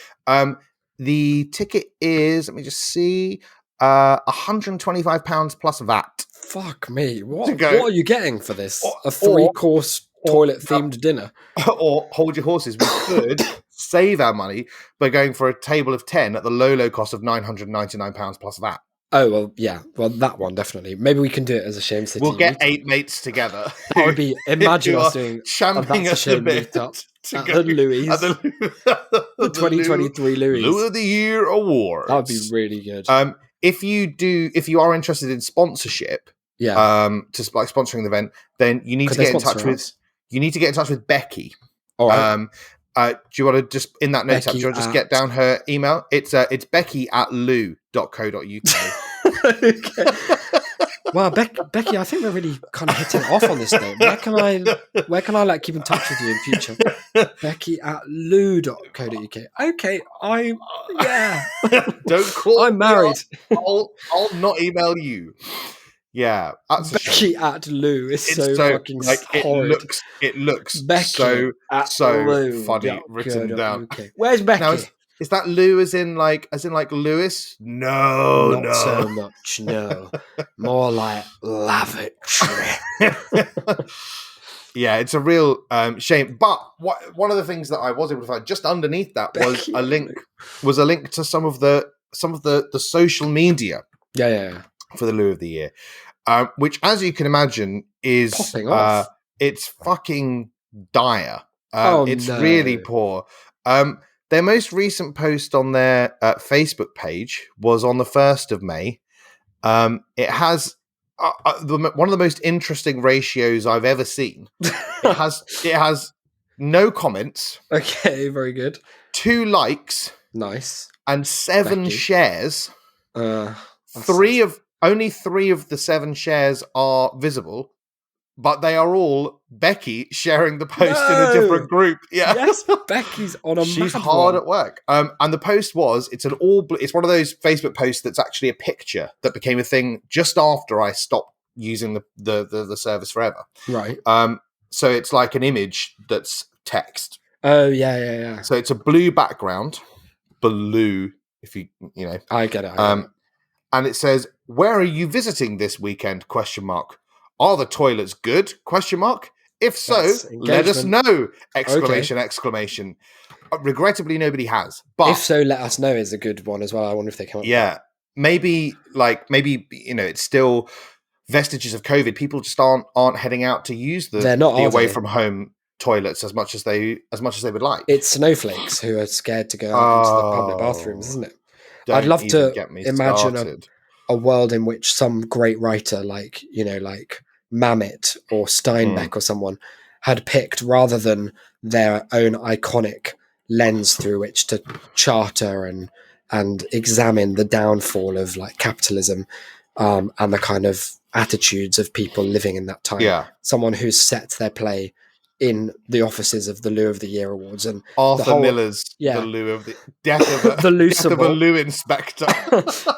The ticket is, let me just see, £125 plus VAT. Fuck me. What are you getting for this? A 3-course toilet-themed dinner? Or hold your horses. We could save our money by going for a table of 10 at the low cost of £999 plus VAT. Oh, well, yeah. Well, that one, definitely. Maybe we can do it as a Shame City. We'll get 8 mates together. That would be, imagine us doing champing us a meetup at the Louis. The 2023 Louis. Loo of the Year Award. That would be really good. If you are interested in sponsorship, to sponsoring the event, then you need to get in touch with Becky. All right. Do you want to just in that note? Do you want to just get down her email? It's becky@loo.co.uk. Okay. Well, Becky, I think we're really kind of hitting it off on this note. Where can I keep in touch with you in future? Becky@loo.co.uk. Okay, Don't call. I'm married. I'll not email you. Yeah, that's Becky@loo is so fucking horrid. It looks Becky so funny written down. Okay. Where's Becky? Now, is that Lou as in Lewis? No, not so much. No, more like lavatory. Yeah, it's a real shame. But one of the things that I was able to find just underneath that was a link to some of the social media. Yeah. For the Loo of the Year. which, as you can imagine, is popping off. It's fucking dire. It's really poor. Their most recent post on their Facebook page was on the 1st of May. It has one of the most interesting ratios I've ever seen. It has no comments. Okay, very good. 2 likes. Nice. And 7 shares. Only 3 of the 7 shares are visible, but they are all Becky sharing the post in a different group. Yeah. Yes, Becky's on a She's hard at work. And the post was, it's one of those Facebook posts that's actually a picture that became a thing just after I stopped using the service forever. Right. So it's like an image that's text. Oh, yeah. So it's a blue background. Blue, if you know. I get it. And it says, "Where are you visiting this weekend? ? Are the toilets good? ? If so, let us know! ! Exclamation. Regrettably, nobody has. But if so, let us know is a good one as well. I wonder if they come up. Yeah, maybe it's still vestiges of COVID. People just aren't heading out to use the away from home toilets as much as they would like. It's snowflakes who are scared to go out into the public bathrooms, isn't it? I'd love to imagine a world in which some great writer like Mamet or Steinbeck or someone had picked, rather than their own iconic lens through which to charter and examine the downfall of like capitalism and the kind of attitudes of people living in that time. Yeah. Someone who's set their play in the offices of the Lou of the Year Awards and Arthur Miller's the Lou of the death of the death of a Lou inspector.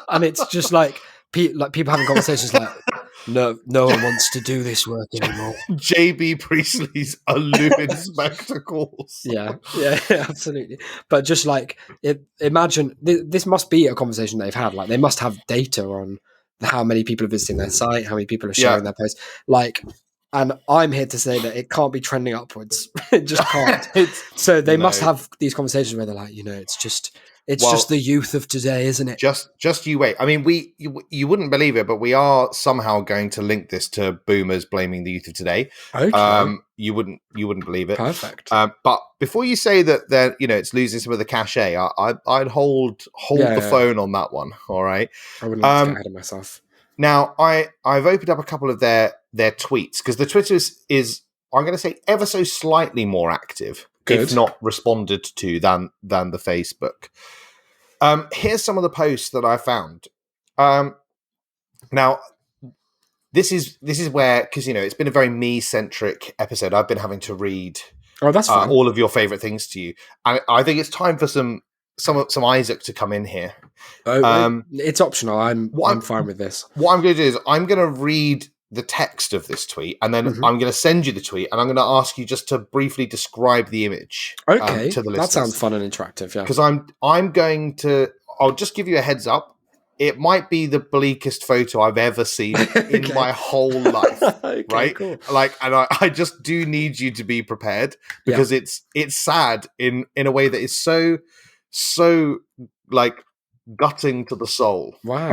And it's just like people having conversations like, no one wants to do this work anymore. JB Priestley's a Lou inspector calls. Yeah, absolutely. But just like imagine this must be a conversation they've had. Like they must have data on how many people are visiting their site, how many people are sharing their posts. Like, and I'm here to say that it can't be trending upwards. It just can't. So they must have these conversations where they're like, it's just the youth of today, isn't it? Just you wait. I mean, you wouldn't believe it, but we are somehow going to link this to boomers blaming the youth of today. Okay. You wouldn't believe it. Perfect. But before you say that they're, it's losing some of the cachet, I'd hold the phone on that one. All right. I wouldn't like to get ahead of myself. Now, I've opened up a couple of their tweets because the Twitter is I'm going to say ever so slightly more active, if not responded to than the Facebook. Here's some of the posts that I found. Now, this is where, because it's been a very me-centric episode. I've been having to read that's fine. All of your favorite things to you, and I think it's time for some Isaac to come in here. It's optional. I'm fine with this. What I'm going to do is I'm going to read the text of this tweet, and then I'm going to send you the tweet, and I'm going to ask you just to briefly describe the image. Okay, to the listeners. That sounds fun and interactive. Yeah, because I'll just give you a heads up. It might be the bleakest photo I've ever seen in my whole life. Okay, right? Cool. Like, and I just do need you to be prepared because it's sad in a way that is so like gutting to the soul. Wow.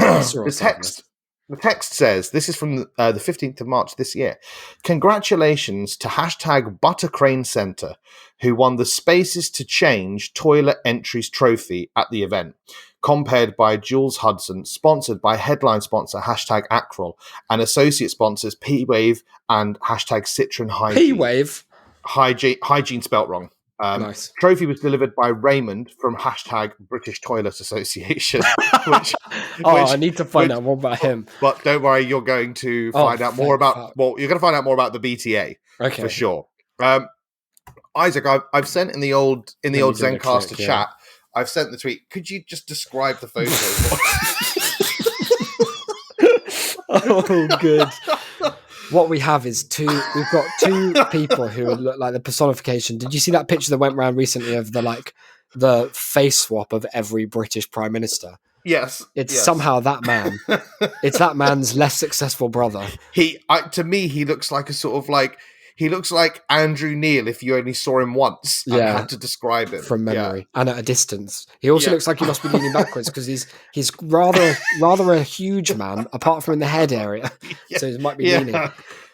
The text says, this is from the 15th of March this year. Congratulations to #Buttercrane Center, who won the Spaces to Change Toilet Entries Trophy at the event. Compared by Jules Hudson, sponsored by headline sponsor #Acrol and associate sponsors P-Wave and #Citron Hygiene. P-Wave? Hygiene spelt wrong. Nice. Trophy was delivered by Raymond from #British Toilet Association. I need to find out more about him. But don't worry, you're going to find out more about. Well, you're going to find out more about the BTA for sure. Isaac, I've sent in the old Zencastr chat. I've sent the tweet. Could you just describe the photo? Oh, good. What we have is we've got 2 people who look like the personification. Did you see that picture that went around recently of the face swap of every British Prime Minister? Yes. It's somehow that man. It's that man's less successful brother. To me, he looks like a sort of like, he looks like Andrew Neil if you only saw him once and had to describe him from memory and at a distance. He also looks like he must be leaning backwards because he's rather a huge man, apart from in the head area. So he might be leaning.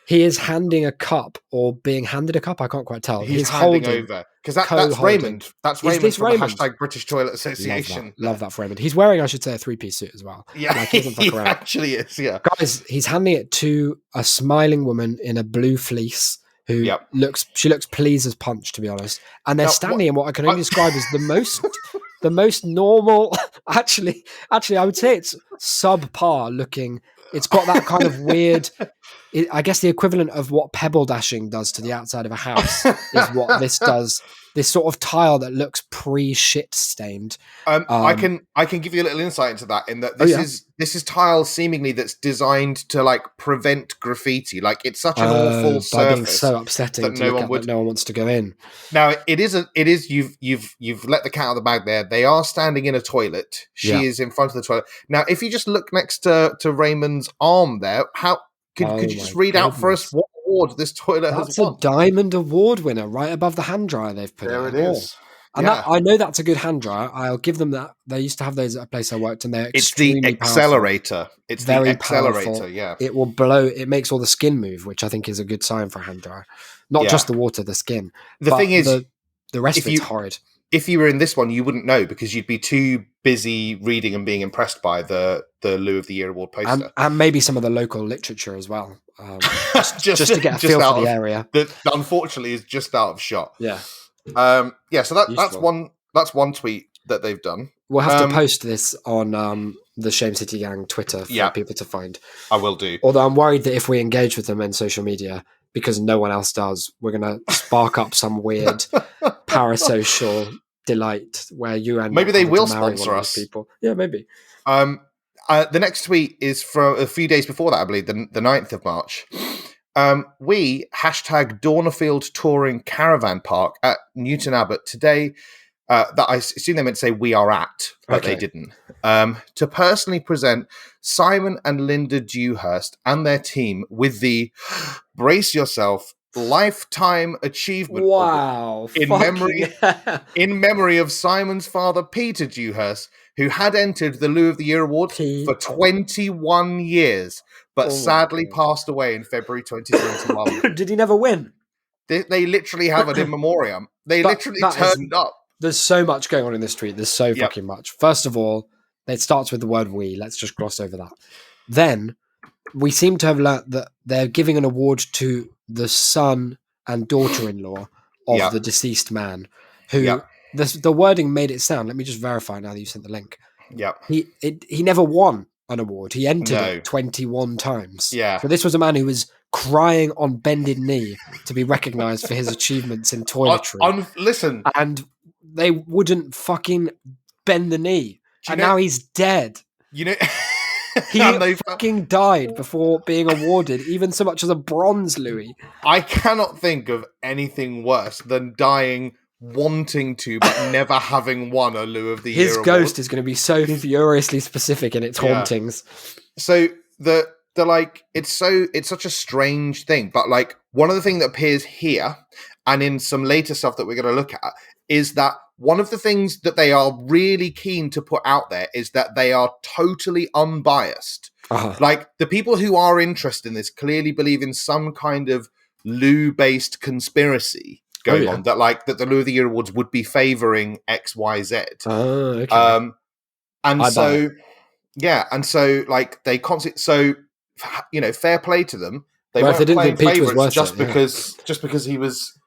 He is handing a cup or being handed a cup. I can't quite tell. He's handing over because that's Raymond. That's Raymond from the hashtag British Toilet Association. Love that for Raymond. He's wearing, I should say, a 3-piece suit as well. Yeah, like, he actually is. Yeah, guys, he's handing it to a smiling woman in a blue fleece who looks pleased as punch, to be honest. And they're standing in what I can only describe as the most normal. Actually, I would say it's subpar looking. It's got that kind of weird. I guess the equivalent of what pebble dashing does to the outside of a house is what this does. This sort of tile that looks pre-shit stained. I can give you a little insight into that. In that this is tile seemingly that's designed to like prevent graffiti. Like it's such an awful surface, being so upsetting that no one wants to go in. Now it is you've let the cat out of the bag there. They are standing in a toilet. She is in front of the toilet. Now if you just look next to Raymond's arm there, could you just read out for us what award this toilet has won? That's a Diamond Award winner right above the hand dryer they've put there. It is. And I know that's a good hand dryer. I'll give them that. They used to have those at a place I worked, and they're extremely powerful. It's the accelerator. It's very the accelerator, powerful. Yeah. It will blow. It makes all the skin move, which I think is a good sign for a hand dryer. Not just the water, the skin. The thing is, the rest of it's horrid. If you were in this one, you wouldn't know because you'd be too busy reading and being impressed by the Loo of the Year award poster. And maybe some of the local literature as well. Just to get a feel for the area. That unfortunately is just out of shot. Yeah. So that's one tweet that they've done. We'll have to post this on the Shame City Gang Twitter for people to find. I will do. Although I'm worried that if we engage with them in social media, because no one else does, we're going to spark up some weird parasocial delight where you and maybe they will sponsor us. People. Yeah, maybe. The next tweet is from a few days before that, I believe, the 9th of March. We hashtag Dornafield Touring Caravan Park at Newton Abbot today. That I assume they meant to say we are at, but they didn't. To personally present Simon and Linda Dewhurst and their team with the brace yourself Lifetime Achievement Award in memory of Simon's father Peter Dewhurst, who had entered the Loo of the Year award for 21 years, but sadly passed away in February 2021. Did he never win? They literally have it in memoriam. They literally turned up. There's so much going on in this tweet. There's so fucking much. First of all, it starts with the word we. Let's just gloss over that. Then we seem to have learnt that they're giving an award to the son and daughter-in-law of the deceased man, who the wording made it sound. Let me just verify now that you sent the link. Yeah, he never won an award. He entered it 21 times. Yeah, so this was a man who was crying on bended knee to be recognised for his achievements in toiletry. Listen, and they wouldn't fucking bend the knee, and now he's dead. You know. He fucking died before being awarded even so much as a bronze Louis. I cannot think of anything worse than dying wanting to but never having won a Loo of the Year His award. ghost is going to be so furiously specific in its hauntings. So the like it's such a strange thing, but like one of the things that appears here and in some later stuff that we're going to look at is that one of the things that they are really keen to put out there is that they are totally unbiased. Uh-huh. Like the people who are interested in this clearly believe in some kind of Loo-based conspiracy going on, that the Loo of the Year awards would be favoring X, Y, Z. Oh, okay. And so like they constantly, so you know, fair play to them. They weren't playing favourites just because he was,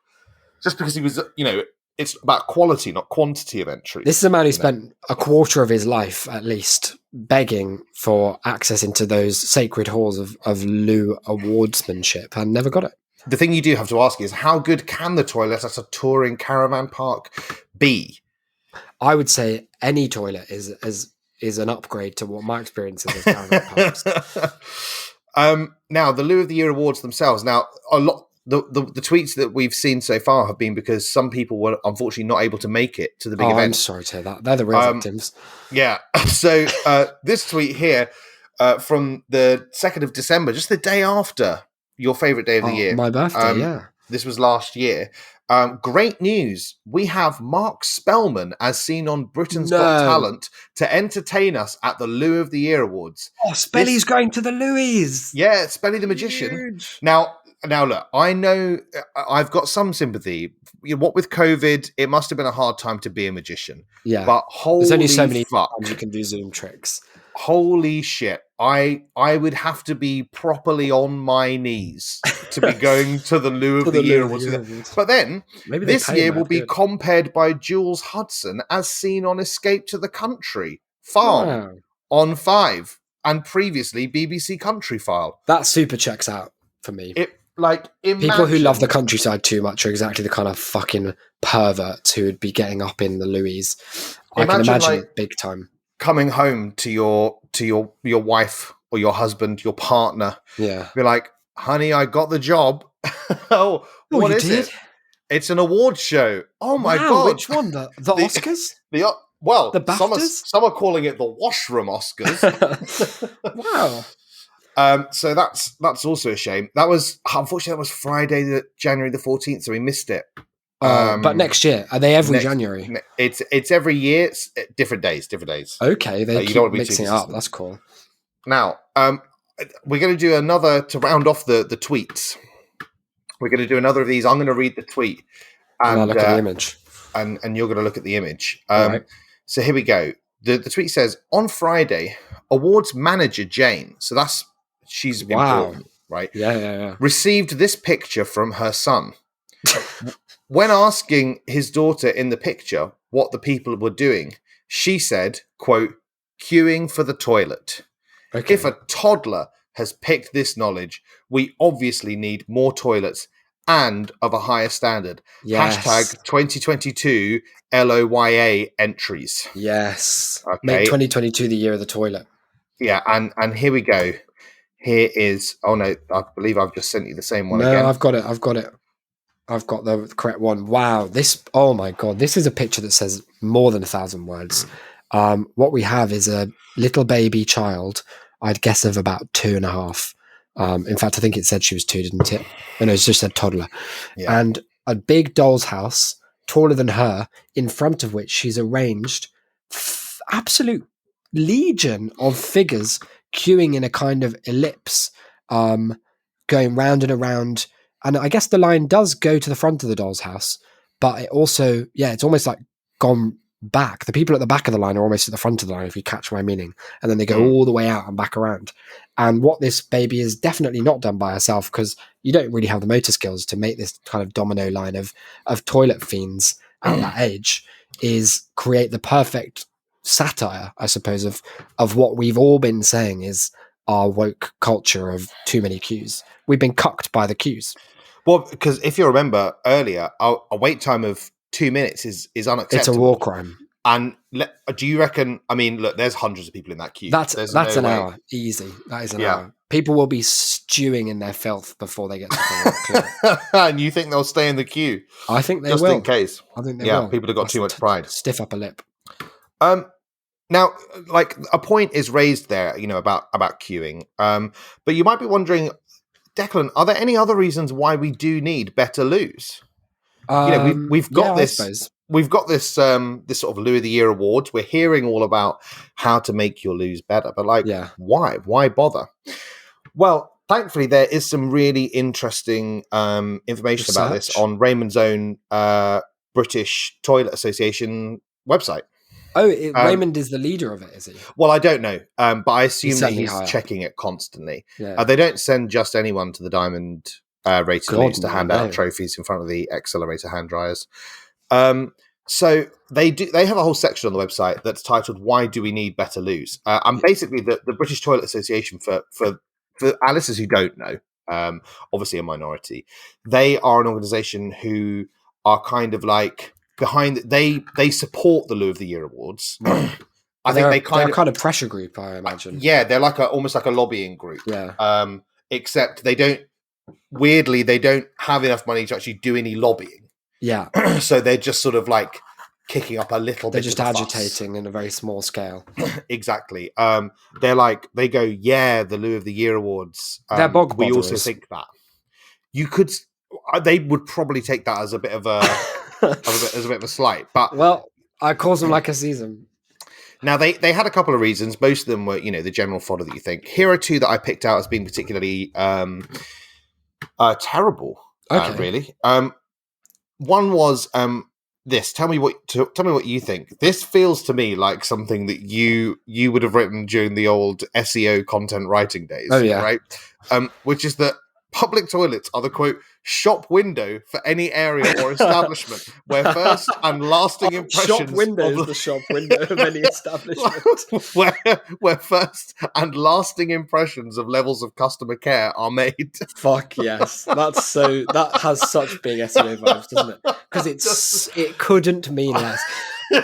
you know. It's about quality, not quantity of entry. This is a man who spent a quarter of his life, at least, begging for access into those sacred halls of Loo awardsmanship and never got it. The thing you do have to ask is, how good can the toilet at a touring caravan park be? I would say any toilet is an upgrade to what my experience is of caravan parks. Now, the Loo of the Year awards themselves. Now, a lot. The tweets that we've seen so far have been because some people were unfortunately not able to make it to the big event. I'm sorry to hear that. They're the real victims. Yeah. So this tweet here from the 2nd of December, just the day after your favourite day of the year. My birthday, This was last year. Great news. We have Mark Spellman as seen on Britain's Got Talent to entertain us at the Lou of the Year Awards. Oh, Spelly's going to the Louis. Yeah, Spelly the Magician. Huge. Now, look, I know I've got some sympathy. What with COVID, it must have been a hard time to be a magician. Yeah. But there's only so many times you can do Zoom tricks. Holy shit. I would have to be properly on my knees to be going to the Lou of the Year Awards. But then, this year will be compared by Jules Hudson as seen on Escape to the Country Farm on 5 and previously BBC Country File. That super checks out for me. People who love the countryside too much are exactly the kind of fucking perverts who would be getting up in the Louis. I can imagine big time. Coming home to your wife or your husband, your partner. Yeah. Be like, honey, I got the job. What is it? It's an award show. Oh my God. Which one? The Oscars? The BAFTAs? Some are calling it the Washroom Oscars. Wow. So that's also a shame. Unfortunately, that was Friday, January the 14th, so we missed it. But next year, are they every January? It's every year. It's different days. Okay, they keep mixing it up. That's cool. Now, we're going to do another to round off the tweets. We're going to do another of these. I'm going to read the tweet, and I'll look at the image, and you're going to look at the image. Right. So here we go. The tweet says, on Friday, awards manager Jane. So she's important, right? Yeah. Received this picture from her son. When asking his daughter in the picture what the people were doing, she said, quote, queuing for the toilet. Okay. If a toddler has picked this knowledge, we obviously need more toilets and of a higher standard. Yes. Hashtag 2022 LOYA entries. Yes. Okay. Make 2022 the year of the toilet. Yeah, and here we go. Here is, oh no, I believe I've just sent you the same one again. No, I've got it. I've got the correct one. Wow. Oh my God. This is a picture that says more than 1,000 words. What we have is a little baby child, I'd guess of about 2.5. In fact, I think it said she was 2, didn't it? No, it just said toddler. Yeah. And a big doll's house, taller than her, in front of which she's arranged absolute legion of figures queuing in a kind of ellipse, going round and around. And I guess the line does go to the front of the doll's house, but it also, it's almost like gone back. The people at the back of the line are almost at the front of the line, if you catch my meaning. And then they go all the way out and back around. And what this baby is definitely not done by herself, because you don't really have the motor skills to make this kind of domino line of toilet fiends at that age, is create the perfect satire, I suppose, of what we've all been saying is our woke culture of too many queues. We've been cucked by the queues. Well, because if you remember earlier, a wait time of 2 minutes is unacceptable. It's a war crime. And do you reckon? I mean, look, there's hundreds of people in that queue. That's an hour, easy. That is an hour. People will be stewing in their filth before they get to the work. And you think they'll stay in the queue? I think they will. Just in case. I think they will. People have got too much pride. Stiff upper lip. Now, like a point is raised there, about queuing. But you might be wondering, Declan, are there any other reasons why we do need better loos? We've got this. We've got this this sort of Lou of the Year awards. We're hearing all about how to make your loos better, but why? Why bother? Well, thankfully, there is some really interesting information about this on Raymond's own British Toilet Association website. Oh, Raymond is the leader of it, is he? Well, I don't know, but I assume that he's checking it constantly. Yeah. They don't send just anyone to the Diamond rated loos to hand out trophies in front of the Accelerator hand dryers. So they have a whole section on the website that's titled "Why Do We Need Better Loos?" And basically, the British Toilet Association, for our listeners who don't know, obviously a minority, they are an organisation who are kind of like behind. They support the Lou of the Year awards. I think they're kind of pressure group, I imagine. Yeah, they're like almost like a lobbying group. Yeah. Except they don't have enough money to actually do any lobbying. Yeah. So they're just sort of like kicking up a little bit. They're just agitating in a very small scale. Exactly. They go, the Lou of the Year awards. They're bog we also think that. You could they would probably take that as a bit of a as a bit of a slight. But well, I calls them like I sees them. Now they had a couple of reasons. Most of them were, the general fodder that you think. Here are two that I picked out as being particularly terrible. Okay. Really. One was this. Tell me what you think. This feels to me like something that you would have written during the old SEO content writing days. Oh yeah. Right. Which is that public toilets are the quote shop window for any area or establishment where first and lasting impressions. Shop window is the shop window of any establishment. where first and lasting impressions of levels of customer care are made. Fuck yes, that has such big SEO vibes, doesn't it? Because it couldn't mean less.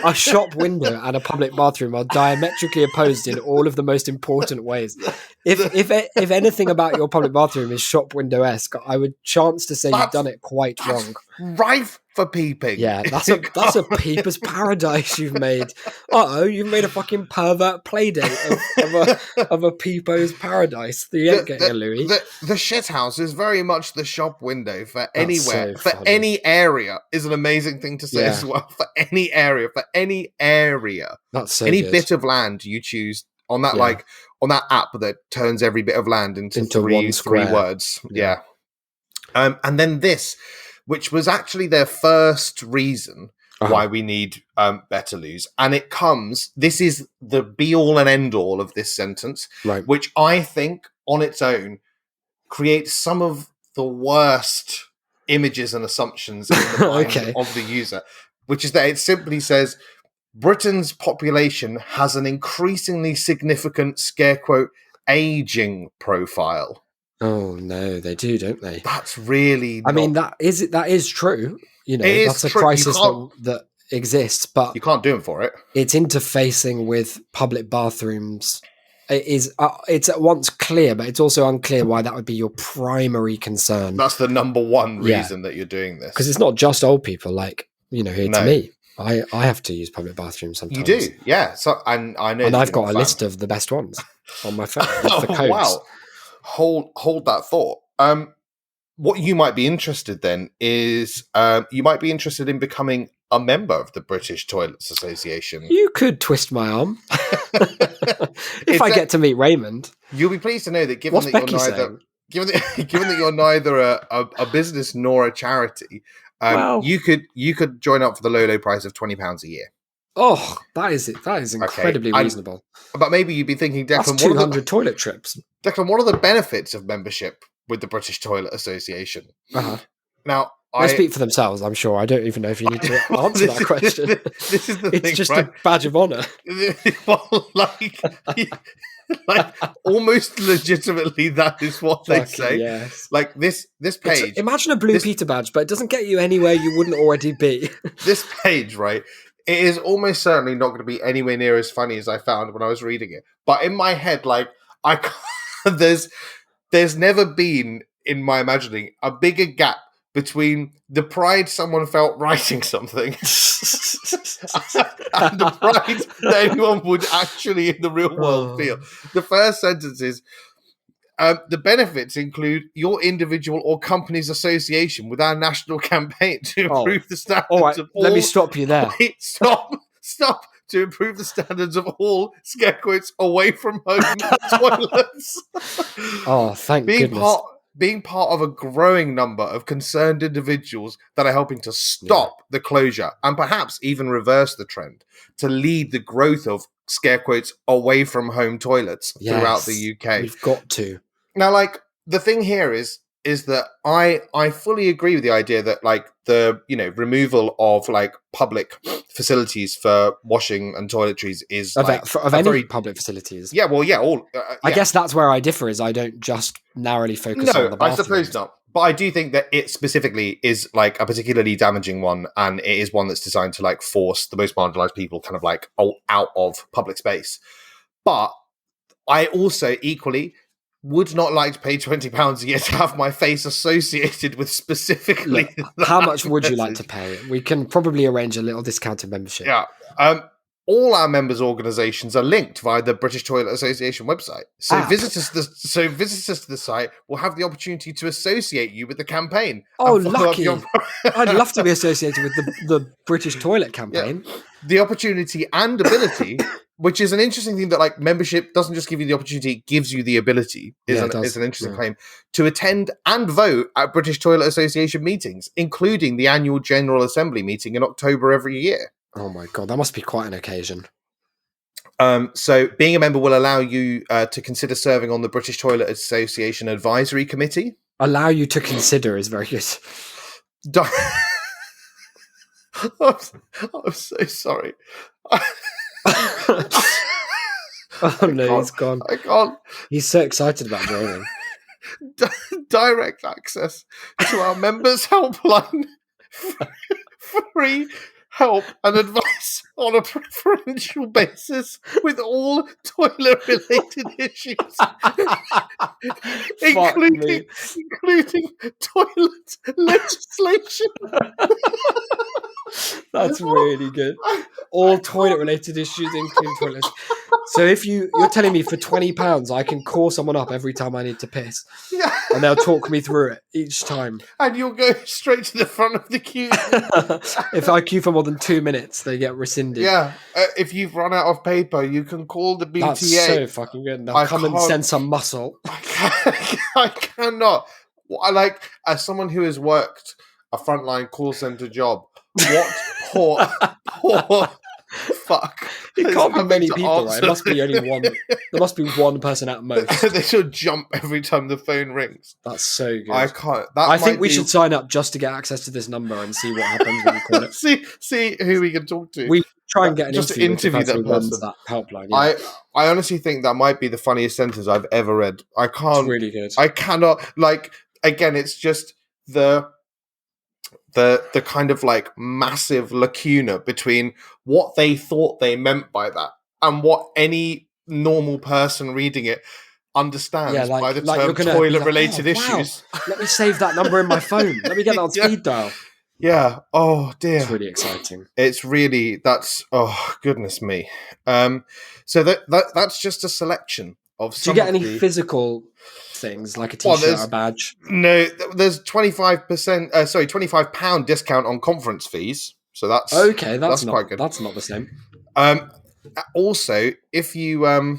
A shop window and a public bathroom are diametrically opposed in all of the most important ways. If anything about your public bathroom is shop window-esque, I would chance to say you've done it quite wrong. Rife for peeping. Yeah, that's a peeper's paradise you've made. You've made a fucking pervert playdate of a peepo's paradise. You ain't getting a Louis. The shithouse is very much the shop window for anywhere, for any area is an amazing thing to say as well. For any area, That's so any good. bit of land you choose on that on that app that turns every bit of land into three words. Yeah. And then this, which was actually their first reason why we need Betterloo's. And this is the be-all and end-all of this sentence, right, which I think on its own creates some of the worst images and assumptions in the mind of the user, which is that it simply says, Britain's population has an increasingly significant, scare quote, aging profile. Oh no, they do, don't they? That's really. I mean, that is true. That's a crisis that exists, but you can't do them for it. It's interfacing with public bathrooms. It's at once clear, but it's also unclear why that would be your primary concern. That's the number one reason that you're doing this, because it's not just old people. Like to me, I have to use public bathrooms sometimes. You do, yeah. So and I know, and I've got a list of the best ones on my phone. The codes. Wow. Hold that thought. What you might be interested then is you might be interested in becoming a member of the British Toilets Association. You could twist my arm if I get to meet Raymond. You'll be pleased to know that given that you're neither a business nor a charity, you could join up for the low price of £20 a year. Oh, that is incredibly reasonable. But maybe you'd be thinking, Declan, that's 200 toilet trips. Declan, what are the benefits of membership with the British Toilet Association? Now, they speak for themselves, I'm sure. I don't even know if you need to answer that question. This is the thing, it's just a badge of honour. Well, like almost legitimately, that is what they say. Yes. Like this page. Imagine a Blue Peter badge, but it doesn't get you anywhere you wouldn't already be. This page, right? It is almost certainly not going to be anywhere near as funny as I found when I was reading it. But in my head, like there's never been in my imagining a bigger gap between the pride someone felt writing something and the pride that anyone would actually in the real world feel. The first sentence is, the benefits include your individual or company's association with our national campaign to improve the standards of all... Let me stop you there. Wait, stop. To improve the standards of all, scare quotes, away from home toilets. Oh, thank goodness. Being part of a growing number of concerned individuals that are helping to stop the closure and perhaps even reverse the trend to lead the growth of, scare quotes, away from home toilets throughout the UK. We've got to. Now, like, the thing here is that I fully agree with the idea that, like, the removal of like public facilities for washing and toiletries is of any public facilities. Yeah, well, yeah, all. I guess that's where I differ. Is I don't just narrowly focus on the bathrooms. I suppose not. But I do think that it specifically is like a particularly damaging one, and it is one that's designed to like force the most marginalized people kind of like out of public space. But I also equally would not like to pay £20 a year to have my face associated with specifically. Look, how much would you like to pay? We can probably arrange a little discounted membership. Yeah. all our members' organisations are linked via the British Toilet Association website. So visitors to the site will have the opportunity to associate you with the campaign. Oh, lucky! I'd love to be associated with the British Toilet campaign. Yeah. The opportunity and ability, which is an interesting thing that like membership doesn't just give you the opportunity, it gives you the ability, is an interesting claim, to attend and vote at British Toilet Association meetings, including the annual General Assembly meeting in October every year. Oh my God, that must be quite an occasion. So being a member will allow you to consider serving on the British Toilet Association Advisory Committee. Allow you to consider is very good. I'm so sorry. Oh no, he's gone. I can't. He's so excited about joining. Direct access to our members' helpline. Free help and advice on a preferential basis with all toilet-related issues, including toilet legislation. That's really good. All toilet-related issues, including toilets. So if you're telling me for £20, I can call someone up every time I need to piss, and they'll talk me through it each time. And you'll go straight to the front of the queue. If I queue for more than 2 minutes, they get rescinded. Yeah, if you've run out of paper, you can call the BTA. That's so fucking good. They'll come and send some muscle. I cannot. As someone who has worked a frontline call centre job, what poor fuck. It can't be many people, right? It must be only one. There must be one person at most. They should jump every time the phone rings. That's so good. I can't. I think we should sign up just to get access to this number and see what happens when we call it. see who we can talk to. We try and get an interview that person. That helpline. Yeah. I honestly think that might be the funniest sentence I've ever read. I can't. It's really good. I cannot. Again, it's just the kind of massive lacuna between what they thought they meant by that and what any normal person reading it understands by the term toilet-related issues. Wow. Let me save that number in my phone. Let me get that on speed dial. Yeah. Oh dear. It's really exciting. Oh goodness me. So that's just a selection of. Do you get any physical things like a t-shirt or a badge? No, there's 25%. Sorry, £25 discount on conference fees. So that's okay. That's quite good. That's not the same. Also, if you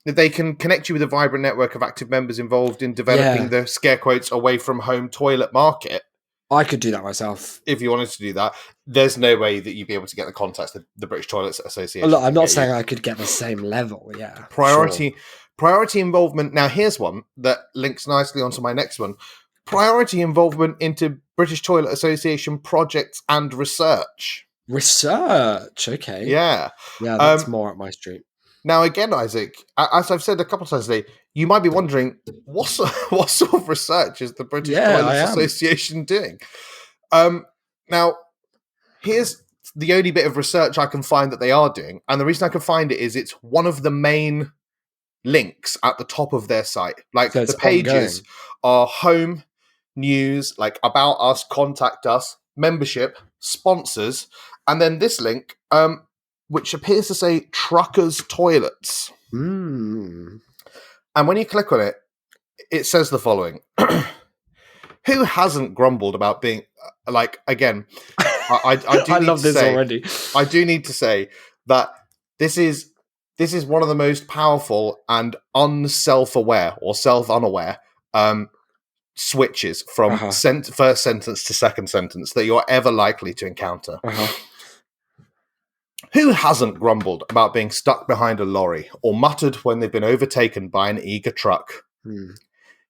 they can connect you with a vibrant network of active members involved in developing the scare quotes away from home toilet market. I could do that myself. If you wanted to do that, there's no way that you'd be able to get the contacts of the British Toilets Association. Look, I'm not saying I could get the same level. Yeah. Priority involvement. Now, here's one that links nicely onto my next one. Priority involvement into British Toilet Association projects and research. Research, okay. Yeah. Yeah, that's more up my street. Now, again, Isaac, as I've said a couple of times today, you might be wondering, what sort of research is the British Toilet Association doing? Now, here's the only bit of research I can find that they are doing. And the reason I can find it is it's one of the main links at the top of their site. So the pages are home, news, about us, contact us, membership, sponsors, and then this link, which appears to say truckers' toilets. Mm. And when you click on it, it says the following. Who hasn't grumbled about being, again, I love this already. I do need to say that this is one of the most powerful and unself-aware or self-unaware switches from first sentence to second sentence that you're ever likely to encounter. Who hasn't grumbled about being stuck behind a lorry or muttered when they've been overtaken by an eager truck?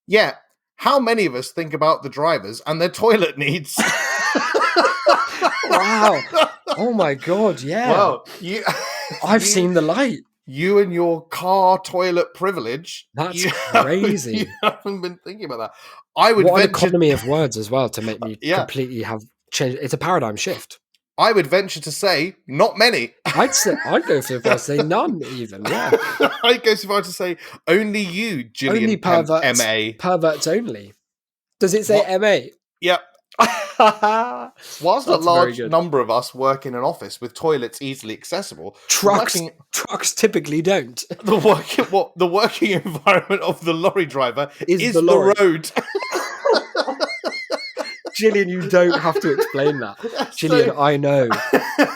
Yeah, how many of us think about the drivers and their toilet needs? Wow. Oh my God, yeah. Well, I've seen the light. You and your car toilet privilege. That's crazy. You haven't been thinking about that. What an economy of words as well to make me completely have changed. It's a paradigm shift. I would venture to say not many. I'd go so far to say none even, yeah. I'd go so far to say only you, Gillian only perverts, MA. Perverts only. Does it say MA? Yep. Whilst a large number of us work in an office with toilets easily accessible, trucks typically don't. The working environment of the lorry driver is the road. Gillian, you don't have to explain that. Gillian, I know.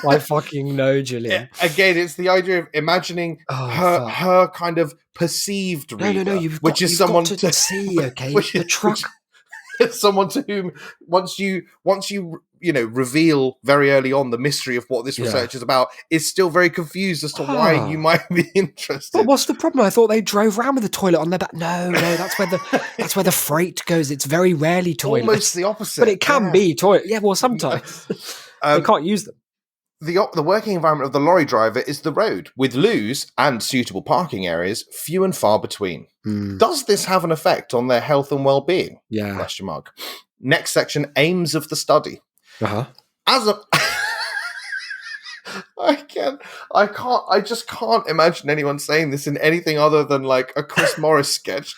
I fucking know, Gillian. Again, it's the idea of imagining her kind of perceived reader, no, which is someone to see, okay? The truck. Someone to whom once you reveal very early on the mystery of what this research is about, is still very confused as to why you might be interested. But what's the problem? I thought they drove around with the toilet on their back. No, that's where the freight goes. It's very rarely toilets. Almost the opposite. But it can be toilet. Yeah, well, sometimes they can't use them. The working environment of the lorry driver is the road, with loos and suitable parking areas few and far between. Does this have an effect on their health and well-being? Yeah. Question mark. Next section, aims of the study. I just can't imagine anyone saying this in anything other than like a Chris Morris sketch.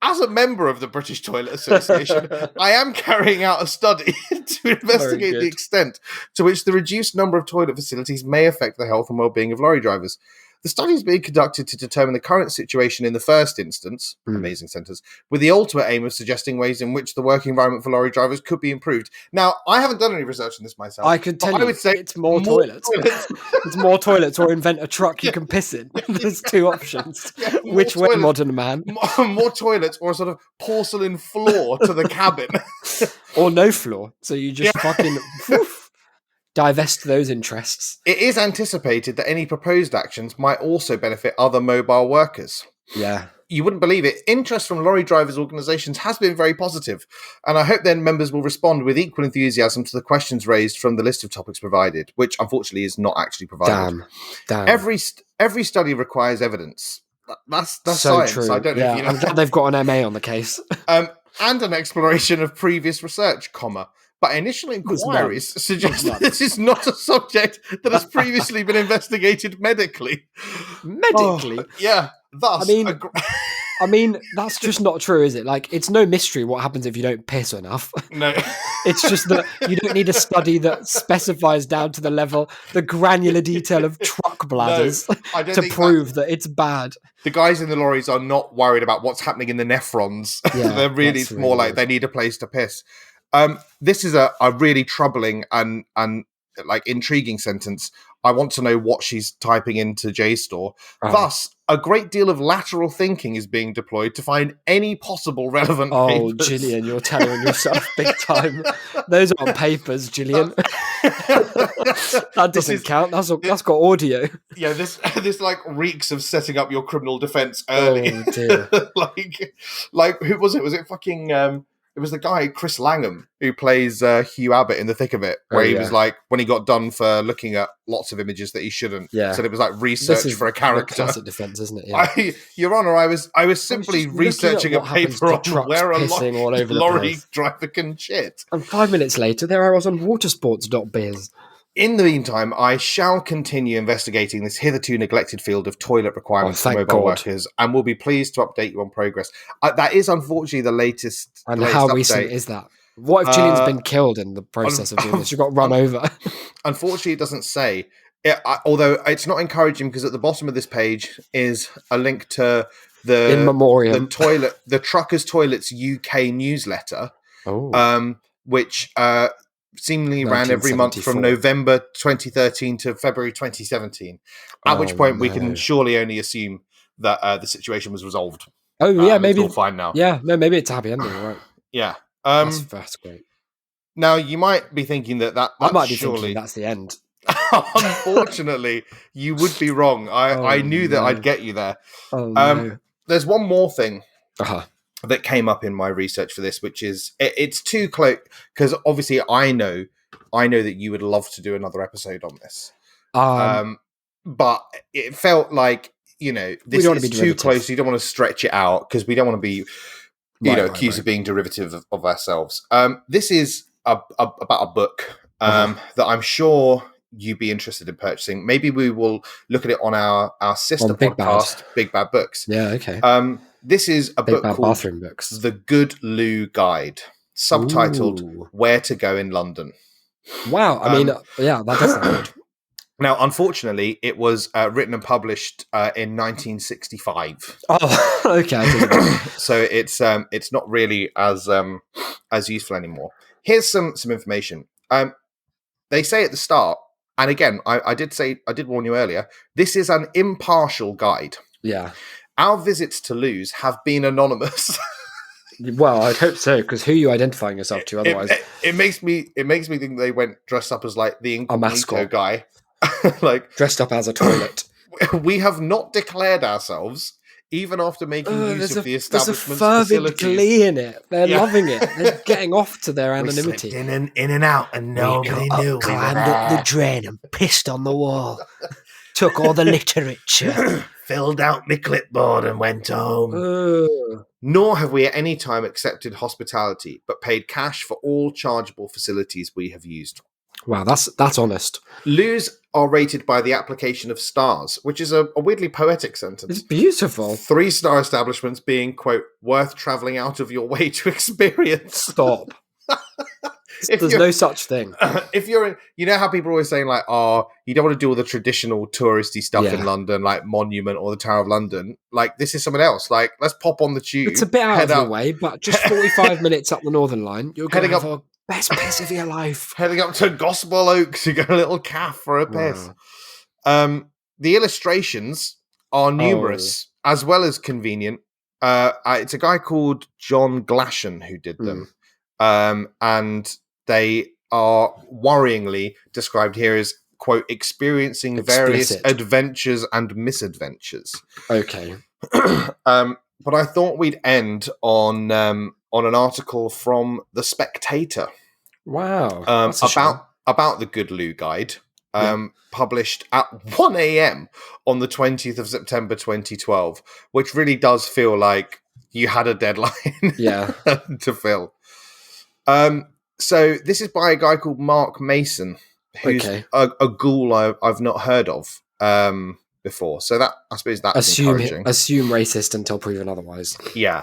As a member of the British Toilet Association, I am carrying out a study to investigate the extent to which the reduced number of toilet facilities may affect the health and well-being of lorry drivers. The study is being conducted to determine the current situation in the first instance, amazing sentence, with the ultimate aim of suggesting ways in which the working environment for lorry drivers could be improved. Now, I haven't done any research on this myself. I could tell you, I would say it's more toilets. It's more toilets, or invent a truck you can piss in. There's two options. Yeah, which way, modern man? More toilets, or a sort of porcelain floor to the cabin. Or no floor, so you just fucking... divest those interests. It is anticipated that any proposed actions might also benefit other mobile workers. Yeah. You wouldn't believe it. Interest from lorry drivers' organisations has been very positive, and I hope then members will respond with equal enthusiasm to the questions raised from the list of topics provided, which unfortunately is not actually provided. Damn. Every study requires evidence. That's so science. True. I don't know if you know. I'm glad they've got an MA on the case. And an exploration of previous research, but initial inquiries suggest that this is not a subject that has previously been investigated medically. Medically? Yeah. Thus, I mean, that's just not true, is it? Like, it's no mystery what happens if you don't piss enough. No. It's just that you don't need a study that specifies down to the granular detail of truck bladders to prove that it's bad. The guys in the lorries are not worried about what's happening in the nephrons. Yeah, it's more like they need a place to piss. This is a really troubling and like intriguing sentence. I want to know what she's typing into JSTOR. Thus, a great deal of lateral thinking is being deployed to find any possible relevant papers. Oh, Gillian, you're telling on yourself big time. Those aren't papers, Gillian. That doesn't count. That's got audio. Yeah, this like reeks of setting up your criminal defense early. Oh dear. like who was it? Was it fucking? It was the guy, Chris Langham, who plays Hugh Abbott in The Thick of It, where he was like, when he got done for looking at lots of images that he shouldn't. Yeah. So it was like research for a character. Classic defense, isn't it? Yeah. Your Honour, I was simply researching a paper on where a lorry driver can shit. And 5 minutes later, there I was on watersports.biz. In the meantime, I shall continue investigating this hitherto neglected field of toilet requirements for mobile workers, and will be pleased to update you on progress. That is unfortunately the latest. And how recent is that? What if Gillian's been killed in the process of doing this? She got run over. Unfortunately, it doesn't say. Although it's not encouraging, because at the bottom of this page is a link to the Truckers Toilets UK newsletter, which seemingly ran every month from November 2013 to February 2017. At which point we can surely only assume that the situation was resolved. Oh yeah, maybe it's all fine now. Yeah, no, maybe it's a happy ending, right? Yeah, that's great. Now you might be thinking that I might be thinking that's the end. Unfortunately, you would be wrong. I knew that I'd get you there. There's one more thing that came up in my research for this, which is it's too close, because obviously I know that you would love to do another episode on this, but it felt like this is too close. You don't want to stretch it out, because we don't want to be accused of being derivative of ourselves. This is about a book that I'm sure you'd be interested in purchasing. Maybe we will look at it on our sister podcast, Big Bad Books. Yeah, okay. This is a book called Bathroom Books. The Good Loo Guide. subtitled Ooh. "Where to Go in London." Wow. I mean, yeah, that does sound good. Now, unfortunately, it was written and published in 1965. Oh, okay. So it's not really as useful anymore. Here's some information. They say at the start, and again, I did warn you earlier, this is an impartial guide. Yeah. Our visits to Lewes have been anonymous. Well, I'd hope so, because who are you identifying yourself to otherwise? It makes me think they went dressed up as like the incognito guy. Like dressed up as a toilet. We have not declared ourselves, even after making use of the establishment's there's a facilities. fervid glee in it. They're loving it. They're getting off to their anonymity. We slipped in and out, and nobody knew. Climbed up the drain and pissed on the wall. Took all the literature. Filled out my clipboard and went home. Nor have we at any time accepted hospitality, but paid cash for all chargeable facilities we have used. Wow, that's honest. Lewes are rated by the application of stars, which is a weirdly poetic sentence. It's beautiful. 3-star establishments being, quote, worth travelling out of your way to experience. Stop. There's no such thing. If you're in, you know how people are always saying like, oh, you don't want to do all the traditional touristy stuff in London, like Monument or the Tower of London. Like, this is something else. Like, let's pop on the tube. It's a bit out of your way, but just 45 minutes up the Northern Line, you're going to have a best piss of your life. Heading up to Gospel Oaks to get a little calf for a piss. Wow. The illustrations are numerous as well as convenient. It's a guy called John Glashan who did them. And they are worryingly described here as, quote, experiencing various adventures and misadventures. Okay. But I thought we'd end on an article from The Spectator. Wow. About the Good Lou Guide, published at 1 a.m. on the 20th of September 2012, which really does feel like you had a deadline to fill. So this is by a guy called Mark Mason, who's a ghoul I've not heard of before. So that, I suppose that's encouraging. Assume racist until proven otherwise. Yeah.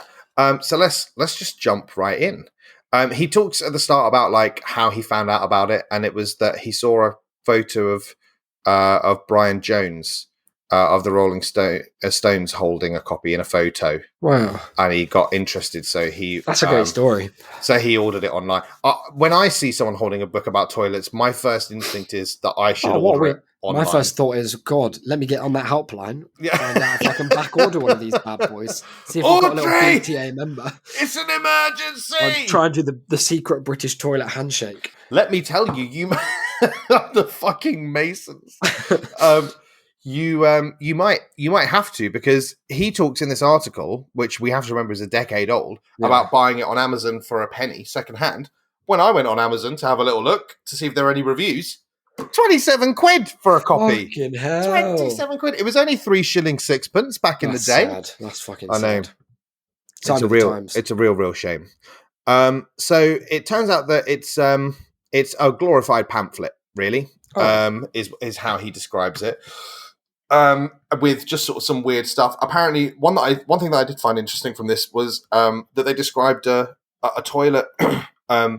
So let's just jump right in. He talks at the start about like how he found out about it, and it was that he saw a photo of Brian Jones of the Rolling Stones holding a copy in a photo. Wow. And he got interested, so that's a great story. So he ordered it online. When I see someone holding a book about toilets, my first instinct is that I should order it online. My first thought is, God, let me get on that helpline. Find out if I can back order one of these bad boys. See if I've got a little BTA member. It's an emergency! I'll try and do the secret British toilet handshake. Let me tell you the fucking Masons. You might have to, because he talks in this article, which we have to remember is a decade old, about buying it on Amazon for a penny secondhand. When I went on Amazon to have a little look to see if there are any reviews, 27 quid for a copy. Fucking hell. 27 quid. It was only 3 shillings 6pence back in the day. Sad. That's fucking sad. I know. It's a real shame. So it turns out that it's a glorified pamphlet, really. Is how he describes it. With just sort of some weird stuff. Apparently, one thing that I did find interesting from this was that they described a toilet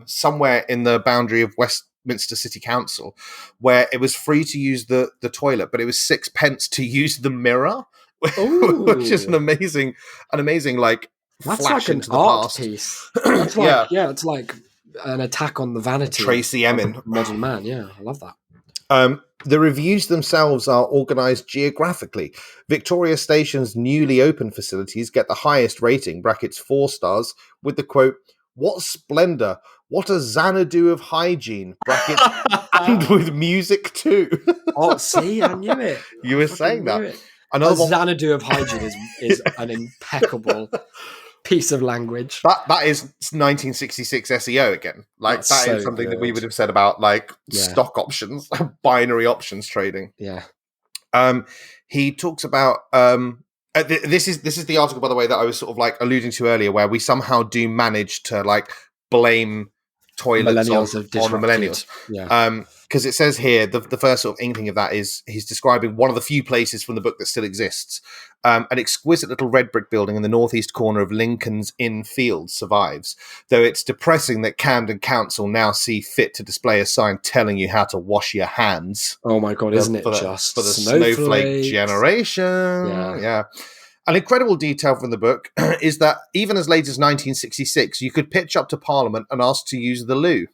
somewhere in the boundary of Westminster City Council, where it was free to use the toilet, but it was 6pence to use the mirror, which is an amazing like that's flash like into an the art past. piece. It's like, it's like an attack on the vanity. Tracy Emin, modern man. Yeah, I love that. The reviews themselves are organised geographically. Victoria Station's newly opened facilities get the highest rating, brackets 4 stars, with the quote, "What splendour, what a Xanadu of hygiene," brackets, and with music too. Oh, see, I knew it. You were saying that. A Xanadu of hygiene is an impeccable piece of language. That is 1966 SEO again. Like, that's that is something that we would have said about like stock options, binary options trading. Yeah. He talks about this is the article, by the way, that I was sort of like alluding to earlier, where we somehow do manage to like blame toilets on the millennials. Yeah. because it says here the first sort of inkling of that is he's describing one of the few places from the book that still exists. An exquisite little red brick building in the northeast corner of Lincoln's Inn Fields survives, though it's depressing that Camden Council now see fit to display a sign telling you how to wash your hands. Oh my God, isn't it just for the snowflake generation? Yeah. An incredible detail from the book is that even as late as 1966, you could pitch up to Parliament and ask to use the loo.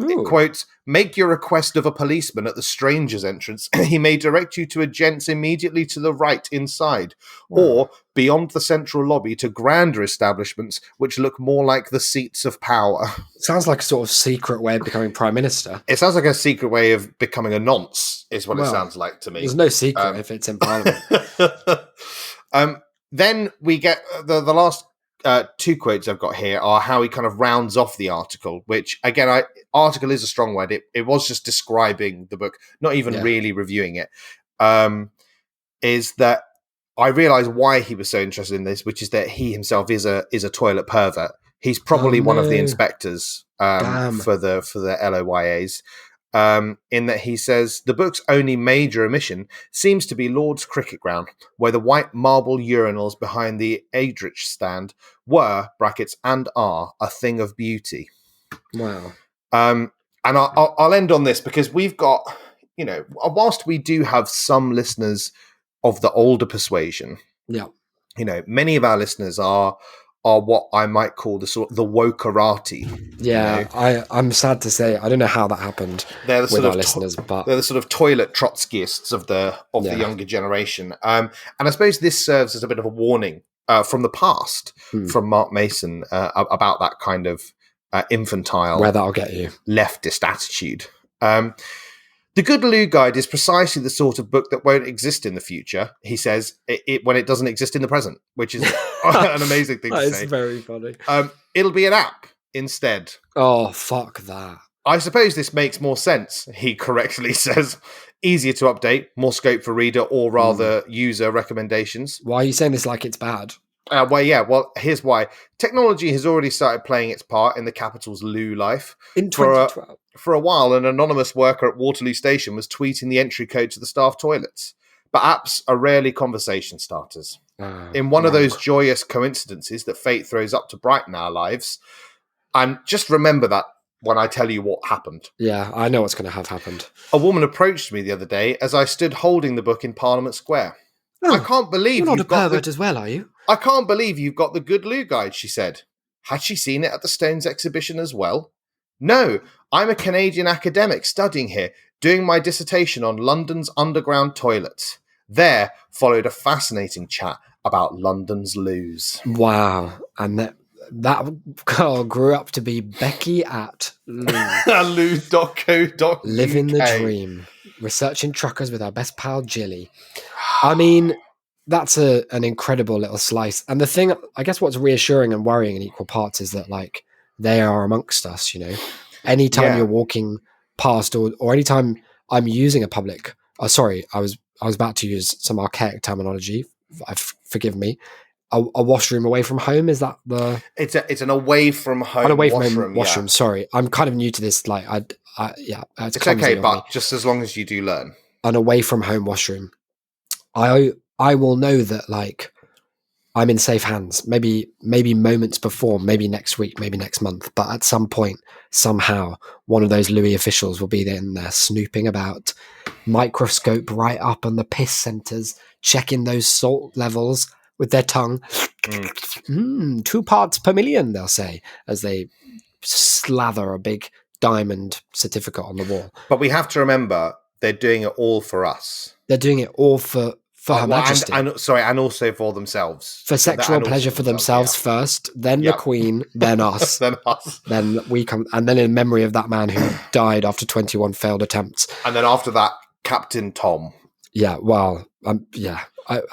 It quotes, make your request of a policeman at the stranger's entrance. He may direct you to a gents immediately to the right inside, or beyond the central lobby to grander establishments which look more like the seats of power. Sounds like a sort of secret way of becoming Prime Minister. It sounds like a secret way of becoming a nonce, is what it sounds like to me. There's no secret if it's in Parliament. Then we get the last two quotes I've got here are how he kind of rounds off the article, which again, article is a strong word. It was just describing the book, not even really reviewing it. Is that I realize why he was so interested in this, which is that he himself is a toilet pervert. He's probably one of the inspectors for the LOYAs. In that he says the book's only major omission seems to be Lord's Cricket Ground, where the white marble urinals behind the Adrich stand were (brackets and are) a thing of beauty. Wow. And I'll end on this because we've got, whilst we do have some listeners of the older persuasion, many of our listeners are what I might call the wokerati. Yeah, I'm sad to say I don't know how that happened with our listeners, but they're the sort of toilet Trotskyists of the younger generation. And I suppose this serves as a bit of a warning from the past from Mark Mason about that kind of infantile, where that'll get you, leftist attitude. The Good Loo Guide is precisely the sort of book that won't exist in the future, he says, when it doesn't exist in the present, which is an amazing thing to say. It's very funny. It'll be an app instead. Oh, fuck that. I suppose this makes more sense, he correctly says. Easier to update, more scope for reader or rather user recommendations. Why are you saying this like it's bad? Well, here's why. Technology has already started playing its part in the capital's loo life. In 2012. For a while, an anonymous worker at Waterloo Station was tweeting the entry code to the staff toilets. But apps are rarely conversation starters. In one of those joyous coincidences that fate throws up to brighten our lives, and just remember that when I tell you what happened. Yeah, I know what's going to have happened. A woman approached me the other day as I stood holding the book in Parliament Square. Oh, I can't believe you're not a pervert as well, are you? I can't believe you've got the Good Loo Guide, she said. Had she seen it at the Stones exhibition as well? No, I'm a Canadian academic studying here, doing my dissertation on London's underground toilets. There followed a fascinating chat about London's loos. Wow. And that girl grew up to be Becky at Loo. Loo.co.uk. Living the dream. Researching truckers with our best pal, Jilly. I mean, that's an incredible little slice. And the thing, I guess what's reassuring and worrying in equal parts is that, like, they are amongst us, Anytime you're walking past or anytime I'm using a public... sorry, I was about to use some archaic terminology. Forgive me. A washroom away from home, is that the... It's an away from home An away from home washroom, sorry. I'm kind of new to this, like, it's okay, but just as long as you do learn. An away from home washroom. I will know that, like, I'm in safe hands. Maybe moments before, maybe next week, maybe next month. But at some point, somehow, one of those Louis officials will be in there snooping about, microscope right up on the piss centres, checking those salt levels with their tongue. 2 parts per million, they'll say, as they slather a big diamond certificate on the wall. But we have to remember, they're doing it all for us. They're doing it all for Her Majesty. And also for themselves. For sexual pleasure for themselves first, then the Queen, then us. Then us. Then we come, and then in memory of that man who died after 21 failed attempts. And then after that, Captain Tom. Yeah, well,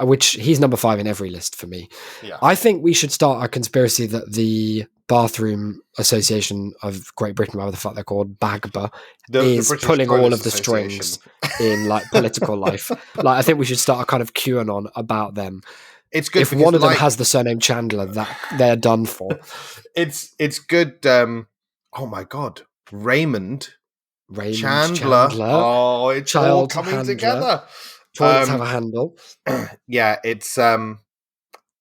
which he's number 5 in every list for me. Yeah. I think we should start a conspiracy that the Bathroom Association of Great Britain, whatever the fuck they're called, BAGBA, is pulling all of the strings in, like, political life. Like, I think we should start a kind of QAnon about them. It's good if one of them has the surname Chandler, that they're done for. It's good. Oh my God, Raymond Raymond Chandler. Oh, it's all coming together. Toilets have a handle. Yeah, it's one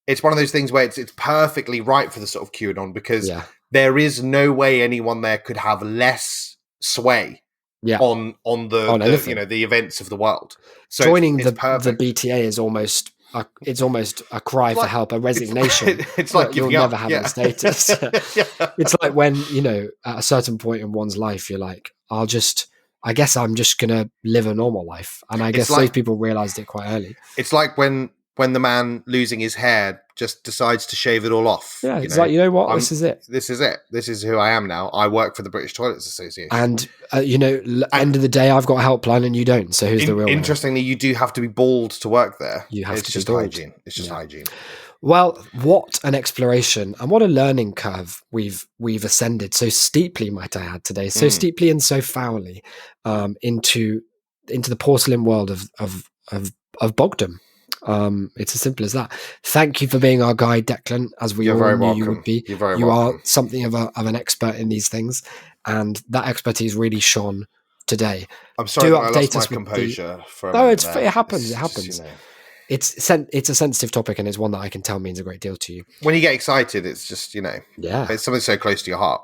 of those things where it's perfectly right for the sort of QAnon, because there is no way anyone there could have less sway on the the events of the world. So joining the BTA is almost a cry for help, a resignation. It's like you'll never have any status. It's like when, at a certain point in one's life, you're like, I guess I'm just gonna live a normal life. And I guess those people realized it quite early. It's like when the man losing his hair just decides to shave it all off. Yeah, it's like, you know what? This is it. This is it. This is who I am now. I work for the British Toilets Association. And, end of the day, I've got a helpline and you don't. So who's the real Interestingly, you do have to be bald to work there. You have to just be bald. Hygiene. It's just hygiene. Well, what an exploration and what a learning curve we've ascended so steeply, might I add, today. So steeply and so foully into the porcelain world of Bogdom. It's as simple as that. Thank you for being our guide, Declan, as we all knew you would be. You're very welcome. Are something of an expert in these things, and that expertise really shone today. I'm sorry, I lost my composure for a moment. It happens. It happens. It's a sensitive topic, and it's one that I can tell means a great deal to you. When you get excited, it's just it's something so close to your heart.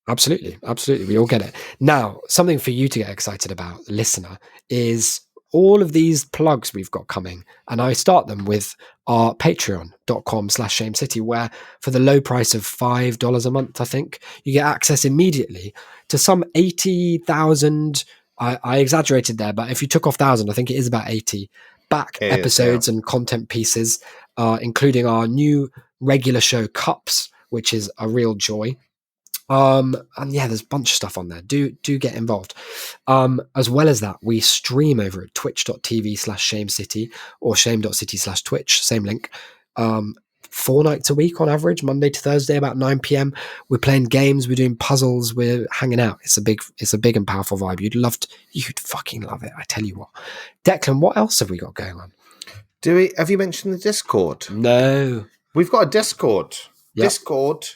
Absolutely. We all get it. Now, something for you to get excited about, listener, is all of these plugs we've got coming, and I start them with our patreon.com/shamecity, where for the low price of $5 a month, I think, you get access immediately to some 80,000, I exaggerated there, but if you took off 1,000, I think it is about 80 back episodes and content pieces, including our new regular show Cups, which is a real joy. And there's a bunch of stuff on there. Do get involved. As well as that, we stream over at twitch.tv/shamecity or shame.city/twitch, same link. 4 nights a week on average, Monday to Thursday, about 9 p.m. We're playing games, we're doing puzzles, we're hanging out. It's a big and powerful vibe. You'd fucking love it, I tell you what. Declan, what else have we got going on? Have you mentioned the Discord? No. We've got a Discord. Yep. Discord.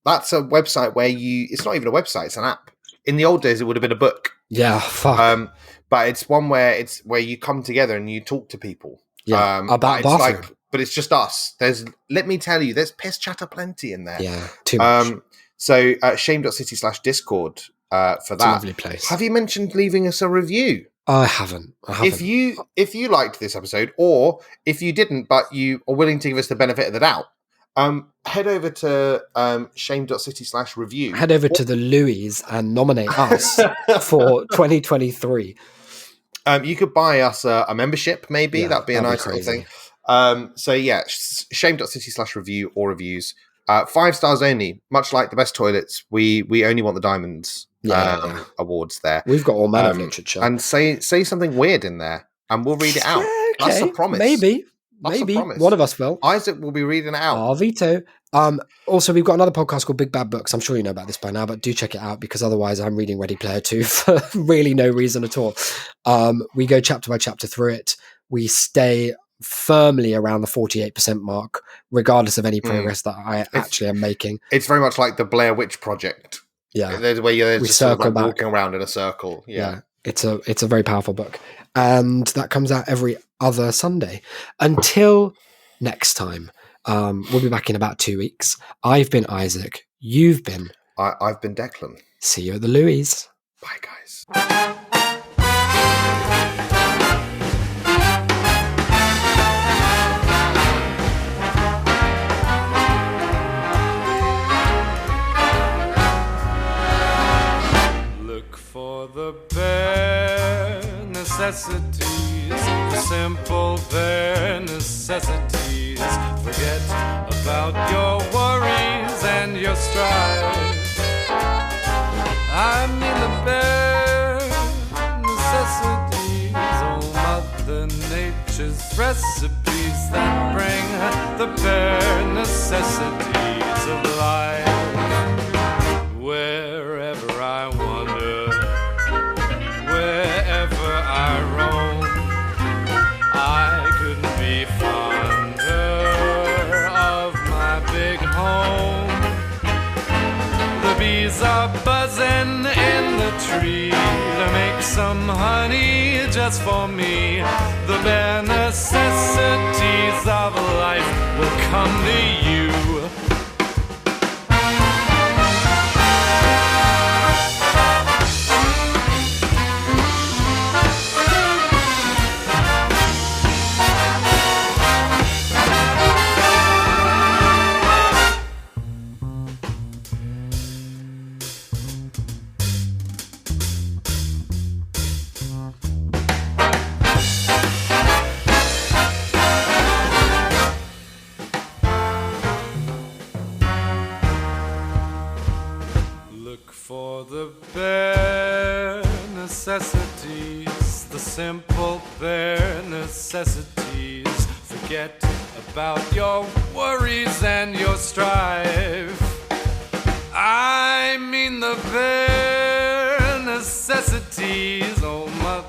That's a website where it's not even a website, it's an app. In the old days, it would have been a book. Yeah, fuck. But it's one where you come together and you talk to people. Yeah, about bathroom. But it's just us. Let me tell you, there's piss chatter plenty in there. Yeah, too much. So shame.city/discord for that. It's a lovely place. Have you mentioned leaving us a review? I haven't. If you liked this episode, or if you didn't, but you are willing to give us the benefit of the doubt, head over to shame.city/review. Head over to the Louis and nominate us for 2023. You could buy us a membership, maybe. That'd be a nice little thing. Shame.city/review or reviews. 5 stars only, much like the best toilets. We only want the diamonds awards there. We've got all manner of literature. And say something weird in there and we'll read it out. Okay. That's a promise. Maybe one of us will. Isaac will be reading it out. I'll veto. Also, we've got another podcast called Big Bad Books. I'm sure you know about this by now, but do check it out, because otherwise I'm reading Ready Player 2 for really no reason at all. We go chapter by chapter through it. We stay firmly around the 48% mark, regardless of any progress that I actually am making. It's very much like the Blair Witch Project. Yeah. Where you're we just circle sort of back. walking around in a circle. Yeah. It's a very powerful book. And that comes out every other Sunday. Until next time, we'll be back in about 2 weeks. I've been Isaac. You've been... I've been Declan. See you at the Louis. Bye, guys. The bare necessities, the simple bare necessities. Forget about your worries and your strife. I mean the bare necessities, oh Mother Nature's recipes that bring the bare necessities of life. Wherever I wander, wherever I roam, I couldn't be fonder of my big home. The bees are buzzing in the tree. some honey just for me. The bare necessities of life will come to you. For the bare necessities, the simple bare necessities. Forget about your worries and your strife. I mean the bare necessities, oh Mother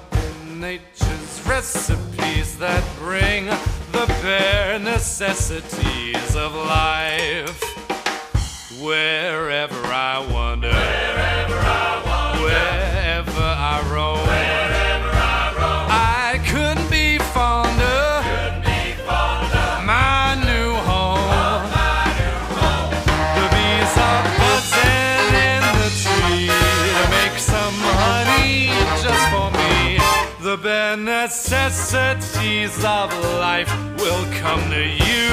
Nature's recipes that bring the bare necessities of life. Wherever I wander, wherever I roam, I couldn't be fonder, my new home. The bees are buzzing in the tree to make some honey just for me. The bare necessities of life will come to you.